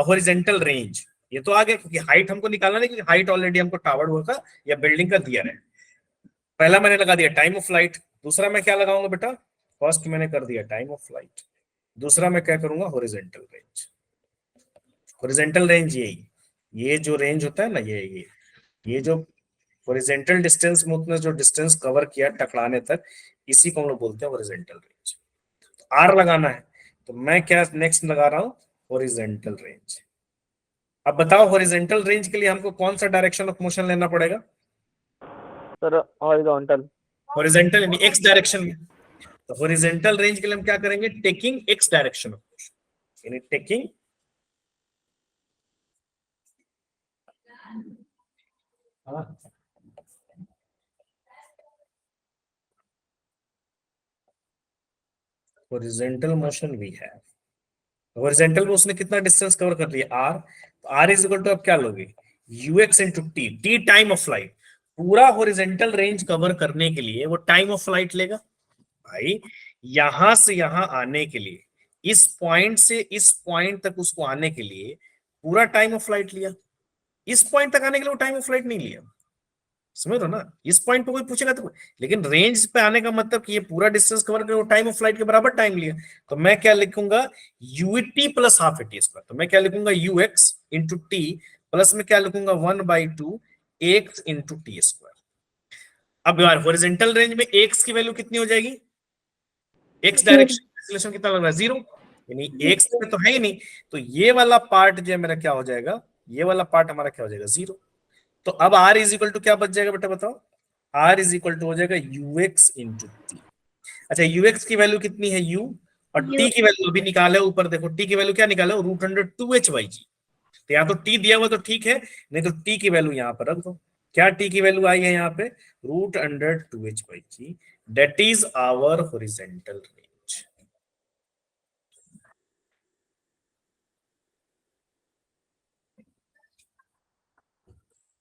हॉरिजॉन्टल रेंज, ये तो आ गया क्योंकि हाइट हमको निकालना नहीं, क्योंकि हाइट ऑलरेडी हमको टावर का या बिल्डिंग का दिया है। पहला मैंने लगा दिया टाइम ऑफ फ्लाइट, दूसरा मैं क्या लगाऊंगा बेटा? फर्स्ट मैंने कर दिया टाइम ऑफ फ्लाइट, दूसरा मैं क्या करूंगा? Horizontal range. हॉरिजॉन्टल रेंज यही, ये जो रेंज होता है ना, ये जो हॉरिजॉन्टल डिस्टेंस में उतना जो डिस्टेंस कवर किया टकराने तक, इसी को हम लोग बोलते हैं हॉरिजॉन्टल रेंज। आर लगाना है तो मैं क्या नेक्स्ट लगा रहा हूं? Horizontal range. अब बताओ हॉरिजॉन्टल रेंज के लिए हमको कौन सा डायरेक्शन ऑफ मोशन लेना पड़ेगा? Sir horizontal. हॉरिजॉन्टल यानी एक्स डायरेक्शन में। तो हॉरिजॉन्टल रेंज के लिए हम क्या करेंगे? Taking x direction of motion, यानी taking horizontal motion we have. Horizontal में उसने कितना डिस्टेंस कवर कर लिया? आर। तो आर इज इक्वल टू आप क्या लोगे? UX into T, T time of flight. पूरा हॉरिजॉन्टल रेंज कवर करने के लिए वो टाइम ऑफ फ्लाइट लेगा भाई, यहां से यहां आने के लिए, इस पॉइंट से इस पॉइंट तक उसको आने के लिए पूरा टाइम ऑफ फ्लाइट लिया, इस पॉइंट तक आने के लिए वो टाइम ऑफ फ्लाइट नहीं लिया, समझ रहे हो ना? इस पॉइंट पे कोई पूछेगा तो, लेकिन रेंज पे आने का मतलब कि ये पूरा डिस्टेंस कवर करके वो टाइम ऑफ फ्लाइट के बराबर टाइम लिया। तो मैं क्या लिखूंगा? UT plus half eighty square. तो मैं क्या लिखूंगा? यूएक्स इंटू टी प्लस में क्या लिखूंगा? 1/2 एक्स इंटू टी स्क्वायर। अब यार हॉरिजॉन्टल रेंज में एक्स की वैल्यू कितनी हो जाएगी? एक्स डायरेक्शन एक्सीलरेशन कितना लग रहा है? 0, यानी एक्स में तो है ही नहीं, तो ये वाला पार्ट जो है मेरा क्या हो जाएगा? ये वाला पार्ट हमारा क्या हो जाएगा? 0। तो अब r इज इक्वल टू क्या बच जाएगा बेटा बताओ? r इज इक्वल टू हो जाएगा ux इंटू टी। अच्छा ux की वैल्यू कितनी है? u, और t की वैल्यू अभी निकाले ऊपर, देखो t की वैल्यू क्या निकाले? रूट अंडर 2h बाई जी। तो यहाँ तो t दिया हुआ तो ठीक है, नहीं तो t की वैल्यू यहाँ पर रख दो। क्या t की वैल्यू आई है यहाँ पे? Root under 2h by G, that is our horizontal range.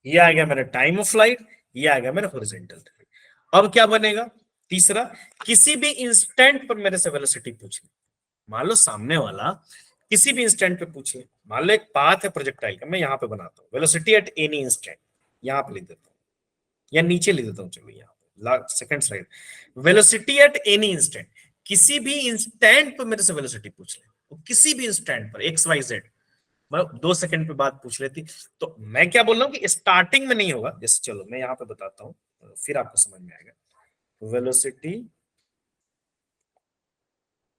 ये आ गया मेरा टाइम ऑफ फ्लाइट, ये आ गया मेरा हॉरिजॉन्टल रेंज। अब क्या बनेगा? तीसरा, किसी भी इंस्टेंट पर मेरे से वेलोसिटी पूछ ले, मान लो सामने वाला किसी भी इंस्टेंट पे पूछे, मान लो एक पाथ है प्रोजेक्टाइल का, मैं यहाँ पे बनाता हूँ वेलोसिटी एट एनी इंस्टेंट, यहाँ पे लिख देता हूँ या नीचे लिख देता हूँ, चलो यहाँ पे second slide, velocity at any instant. किसी भी इंस्टेंट पे मेरे से वेलोसिटी पूछ ले, तो किसी भी इंस्टेंट पर एक्स वाई जेड, मैं 2 सेकंड पे बात पूछ लेती, तो मैं क्या बोल रहा हूँ कि स्टार्टिंग में नहीं होगा, जैसे चलो मैं यहाँ पे बताता हूँ फिर आपको समझ में आएगा। वेलोसिटी,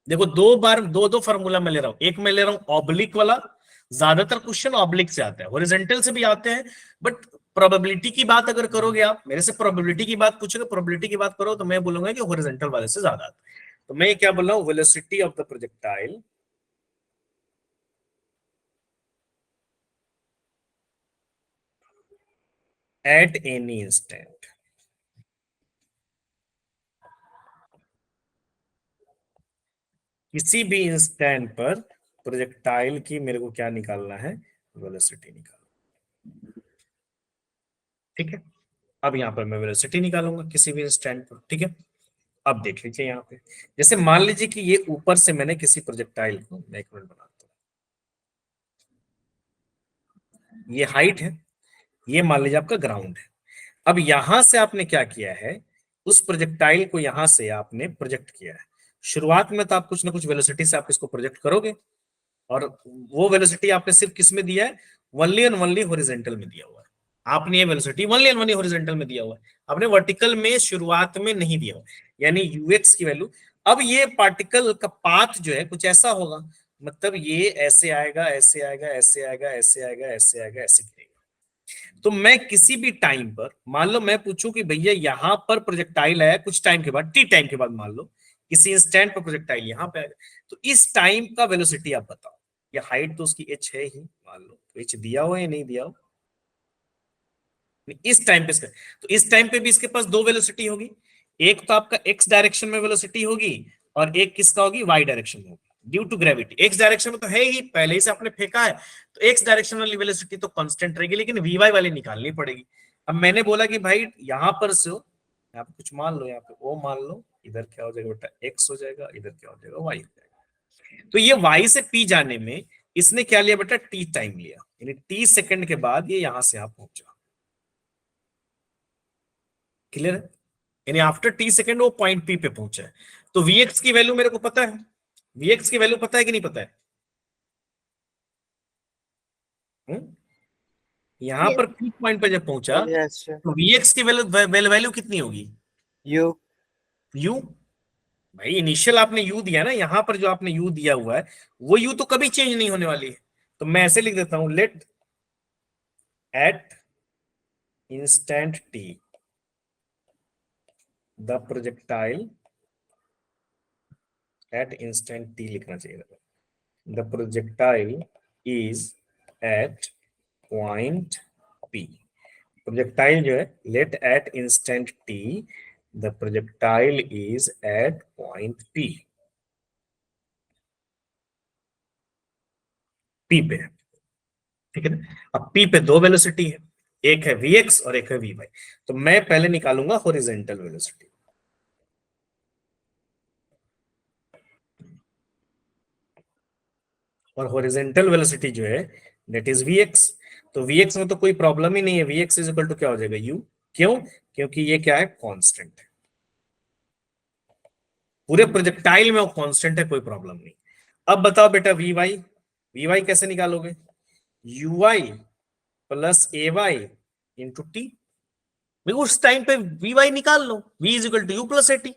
देखो दो फार्मूला मैं ले रहा हूं, एक मैं ले रहा हूं ऑब्लिक वाला, ज्यादातर क्वेश्चन ऑब्लिक से आते हैं, हॉरिजॉन्टल से भी आते हैं, बट प्रोबेबिलिटी की बात अगर करोगे आप मेरे से, प्रोबेबिलिटी की बात पूछोगे, प्रोबेबिलिटी की बात करो तो मैं बोलूंगा कि हॉरिजॉन्टल वाले से ज्यादा आते हैं। तो मैं क्या बोल रहा हूं? Velocity of the projectile at any instant. किसी भी इंस्टेंट पर प्रोजेक्टाइल की मेरे को क्या निकालना है, वेलोसिटी निकालना। ठीक है, अब यहाँ पर मैं वेलोसिटी निकालूंगा किसी भी इंस्टेंट पर। ठीक है, अब देख लीजिए यहाँ पे, जैसे मान लीजिए कि ये ऊपर से मैंने किसी प्रोजेक्टाइल को, मैं एक मिनट बनाता हूँ, ये हाइट है, ये मान लीजिए आपका ग्राउंड है। अब यहां से आपने क्या किया है, उस प्रोजेक्टाइल को यहां से आपने प्रोजेक्ट किया है। शुरुआत में तो आप कुछ ना कुछ वेलोसिटी से आप इसको प्रोजेक्ट करोगे, और वो वेलोसिटी आपने सिर्फ किस में दिया है, ओनली एंड ओनली हॉरिजॉन्टल में दिया हुआ है। आपने ये velocity only and only horizontal में दिया हुआ है, आपने वर्टिकल में शुरुआत में नहीं दिया हुआ, यानी यूएक्स की वैल्यू। अब ये पार्टिकल का पाथ जो है कुछ ऐसा होगा, मतलब ये ऐसे आएगा, ऐसे आएगा, ऐसे आएगा, ऐसे आएगा, ऐसे आएगा, ऐसे गिरेगा। तो मैं किसी भी टाइम पर, मान लो मैं पूछूं कि भैया यहां पर प्रोजेक्टाइल आया कुछ टाइम के बाद, टी टाइम के बाद, मान लो किसी इंस्टेंट पर प्रोजेक्टाइल यहां पे आएगा, तो इस टाइम का वेलोसिटी आप बताओ। ये हाइट तो उसकी एच है ही, मान लो एच दिया हो या नहीं दिया हो, इस टाइम पे इसका, तो इस टाइम पे भी इसके पास दो वेलोसिटी होगी, एक तो आपका एक्स डायरेक्शन में वेलोसिटी होगी और एक किसका होगी, वाई डायरेक्शन में होगी, due to gravity. X direction में तो है ही, पहले ही से आपने फेंका है, तो एक्स डायरेक्शन वाली वेलोसिटी तो कांस्टेंट रहेगी, लेकिन वी वाई वाली निकालनी पड़ेगी। अब मैंने बोला कि भाई यहां पर से हो, यहाँ पे कुछ मान लो, यहाँ पे ओ मान लो, इधर क्या हो जाएगा बेटा, एक्स हो जाएगा, इधर क्या हो जाएगा, वाई हो जाएगा। तो ये वाई से पी जाने में इसने क्या लिया बेटा, टी टाइम लिया, यानी टी सेकंड के बाद ये यहां से आप पहुंचा। क्लियर है, यानी आफ्टर टी सेकंड वो पॉइंट पी पे पहुंचा है। तो वीएक्स की वैल्यू मेरे को पता है, वीएक्स की वैल्यू पता है कि नहीं पता है? यहां पर पीक पॉइंट पे जब पहुंचा, तो वीएक्स की वैल्यू कितनी होगी, यू यू। भाई इनिशियल आपने यू दिया ना, यहां पर जो आपने यू दिया हुआ है वो यू तो कभी चेंज नहीं होने वाली है। तो मैं ऐसे लिख देता हूं, let at instant T the projectile, at instant T लिखना चाहिए, the projectile is at point P. Projectile जो है, let at instant T the projectile is at point P, P पे है। ठीक है ना, अब पी पे दो वेलोसिटी है, एक है वीएक्स और एक है वी वाई। तो मैं पहले निकालूंगा हॉरिजॉन्टल वेलोसिटी, और हॉरिजॉन्टल वेलोसिटी जो है दैट इज वीएक्स। तो वीएक्स में तो कोई प्रॉब्लम ही नहीं है, वीएक्स इज इक्वल टू क्या हो जाएगा, यू। क्यों? क्योंकि ये क्या है, कांस्टेंट है, पूरे प्रोजेक्टाइल में वो कांस्टेंट है, कोई प्रॉब्लम नहीं। अब बताओ बेटा वी वाई, वी वाई कैसे निकालोगे, यू वाई प्लस ए वाई इंटू टी। उस टाइम पे वी वाई निकाल लो, v is equal to you plus A T.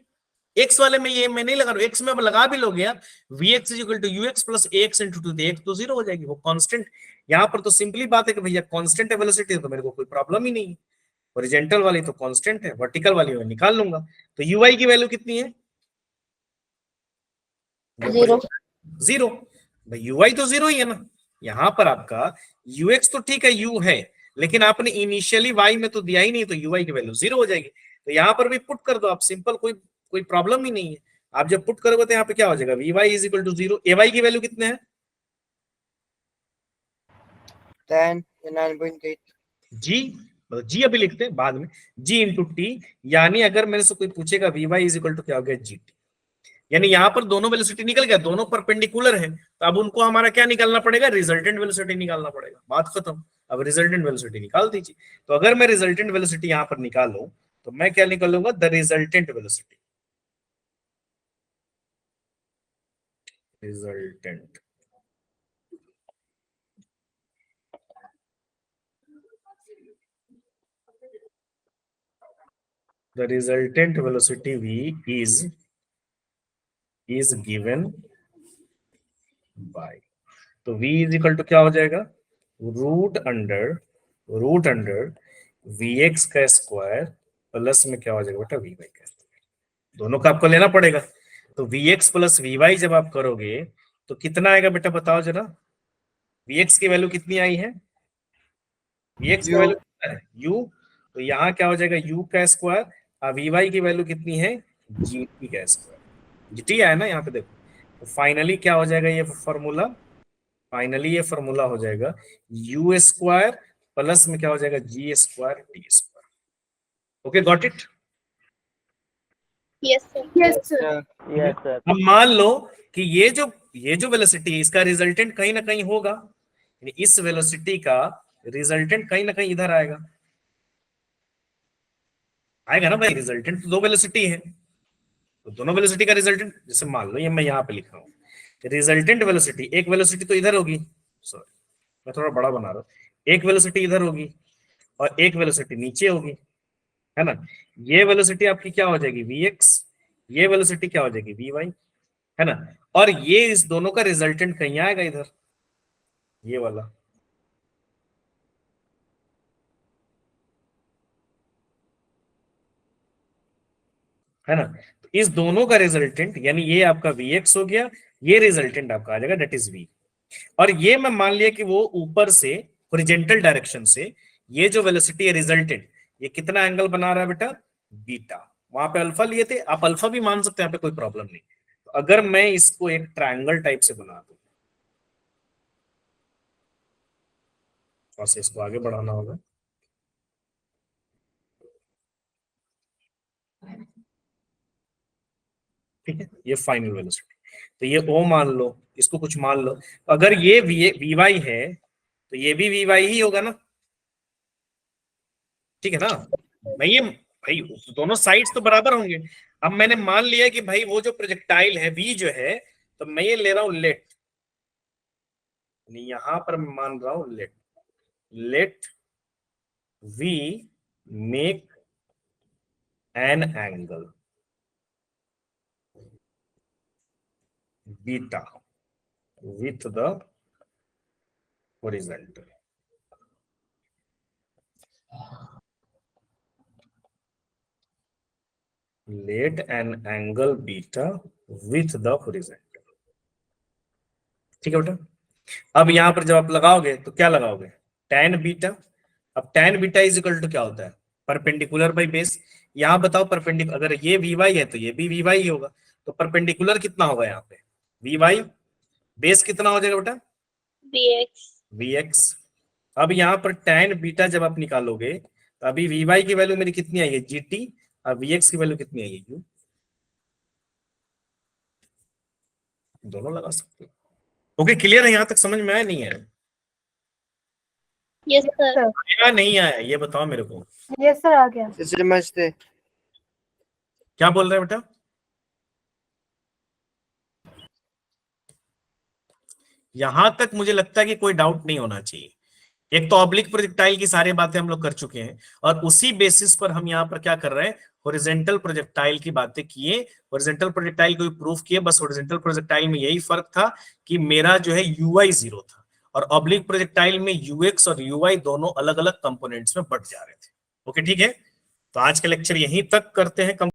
X वाले में ये मैं नहीं लगा रहा हूं, एक्स में अब लगा भी लोगे यार, V X is equal to U X plus A X into two, एक तो जीरो हो जाएगी, वो कांस्टेंट। यहाँ पर तो सिंपली बात है कि भैया कांस्टेंट है वेलोसिटी, तो मेरे को कोई प्रॉब्लम ही नहीं है। हॉरिजॉन्टल वाली तो कांस्टेंट है, वर्टिकल वाली मैं निकाल लूंगा। तो यू वाई की वैल्यू कितनी है, जीरो। जीरो। भाई यू वाई तो जीरो ही है ना। यहाँ पर आपका यू एक्स तो ठीक है, यू है, लेकिन आपने इनिशियली वाई में तो दिया ही नहीं, तो यू वाई की वैल्यू जीरो हो जाएगी। तो यहाँ पर भी पुट कर दो आप, सिंपल, कोई प्रॉब्लम ही नहीं है। आप जब पुट करोगे तो यहाँ पे क्या हो जाएगा, V Y is equal to zero. A Y की वैल्यू कितने है, 9.8। जी, मतलब जी अभी लिखते हैं बाद में, जी इंटू टी। यानी अगर मेरे से कोई पूछेगा V Y is equal to क्या हो गया, जी टी। यानी यहाँ पर दोनों वेलोसिटी निकल गया, दोनों परपेंडिकुलर है, तो अब उनको हमारा क्या निकालना पड़ेगा, रिजल्टेंट वेलोसिटी निकालना पड़ेगा, बात खत्म। अब रिजल्टेंट वेलोसिटी निकाल दीजिए। तो अगर मैं रिजल्टेंट वेलोसिटी यहाँ पर निकालूं, तो मैं क्या निकालूंगा, the resultant velocity, resultant the resultant velocity v is given by, तो v इज इक्वल टू क्या हो जाएगा, रूट अंडर वी एक्स का स्क्वायर प्लस में क्या हो जाएगा बेटा, वी वाई का स्क्वायर। दोनों का आपको लेना पड़ेगा। तो V X plus V Y जब आप करोगे तो कितना आएगा बेटा, बताओ जरा। वी एक्स की वैल्यू कितनी आई है, वी एक्स की वैल्यू कितना है, u। तो यहाँ क्या हो जाएगा, u का स्क्वायर। अब वी वाई की वैल्यू कितनी है, जी टी का स्क्वायर। जी टी आया ना यहाँ पे देखो, तो फाइनली क्या हो जाएगा ये फॉर्मूला, फाइनली ये फॉर्मूला हो जाएगा यू स्क्वायर प्लस में क्या हो जाएगा g square t square. Okay got it. Yes, sir. Yes, sir. Yes sir. अब मान लो कि ये जो वेलोसिटी है इसका रिजल्टेंट कहीं ना कहीं होगा, यानी इस वेलोसिटी का रिजल्टेंट कहीं ना कहीं इधर आएगा, आएगा ना भाई। रिजल्टेंट तो दो वेलोसिटी है, तो दोनों वेलोसिटी का रिजल्टेंट, जैसे मान लो ये मैं यहाँ पे लिख रहा हूँ, रिजल्टेंट वेलोसिटी, एक वेलोसिटी तो इधर होगी, सॉरी मैं थोड़ा बड़ा बना रहा हूँ, एक वेलोसिटी इधर होगी और एक वेलोसिटी नीचे होगी, है ना। ये वेलोसिटी आपकी क्या हो जाएगी vx, ये वेलोसिटी क्या हो जाएगी vy, है ना। और ये इस दोनों का रिजल्टेंट कहीं आएगा इधर, ये वाला, है ना। तो इस दोनों का रिजल्टेंट यानी ये आपका vx हो गया, ये रिजल्टेंट आपका आ जाएगा दैट इज v। और ये मैं मान लिया कि वो ऊपर से हॉरिजॉन्टल डायरेक्शन से ये जो वेलोसिटी है रिजल्टेंट, ये कितना एंगल बना रहा है बेटा, बीटा। वहां पे अल्फा लिए थे, आप अल्फा भी मान सकते हैं, यहाँ पे कोई प्रॉब्लम नहीं। तो अगर मैं इसको एक ट्रायंगल टाइप से बना दूं, बस इसको आगे बढ़ाना होगा, ठीक है। ये फाइनल वेलोसिटी, तो ये ओ मान लो, इसको कुछ मान लो, अगर ये वी वाई है तो ये भी वी वाई ही होगा ना, ठीक है ना। मैं ये भाई दोनों साइड्स तो बराबर होंगे। अब मैंने मान लिया कि भाई वो जो प्रोजेक्टाइल है वी जो है, तो मैं ये ले रहा हूं लेट, यहां पर मैं मान रहा हूं let we make an angle beta with the horizontal, let an angle beta with the horizontal, ठीक है बेटा। अब यहां पर जब आप लगाओगे तो क्या लगाओगे, tan बीटा। अब tan beta is equal to क्या होता है, परपेंडिकुलर बाई बेस। यहां बताओ परपेंडिकुलर, अगर ये वी वाई है तो ये भी वी वाई ही होगा, तो परपेंडिकुलर कितना होगा यहाँ पे, वी वाई, बेस कितना हो जाएगा बेटा, Bx. Vx। अब यहाँ पर tan बीटा जब आप निकालोगे तो अभी Vy की वैल्यू मेरी कितनी आई है gt, और Vx की वैल्यू कितनी आई है u, दोनों लगा सकते हो। ओके क्लियर है, यहाँ तक समझ में आया नहीं है, Yes, sir. आया नहीं आया ये बताओ मेरे को। Yes, sir. आ गया. नमस्ते। क्या बोल रहे हैं बेटा, यहां तक मुझे लगता है कि कोई डाउट नहीं होना चाहिए। एक तो ऑब्लिक प्रोजेक्टाइल की सारी बातें हम लोग कर चुके हैं, और उसी बेसिस पर हम यहाँ पर क्या कर रहे हैं, हॉरिजॉन्टल प्रोजेक्टाइल की बातें किए, हॉरिजॉन्टल प्रोजेक्टाइल को प्रूफ किए। बस हॉरिजॉन्टल प्रोजेक्टाइल में यही फर्क था कि मेरा जो है यूआई 0 था, और ऑब्लिक प्रोजेक्टाइल में यूएक्स और यूआई दोनों अलग अलग कंपोनेंट्स में बढ़ जा रहे थे। ओके ठीक है, तो आज का लेक्चर यहीं तक करते हैं।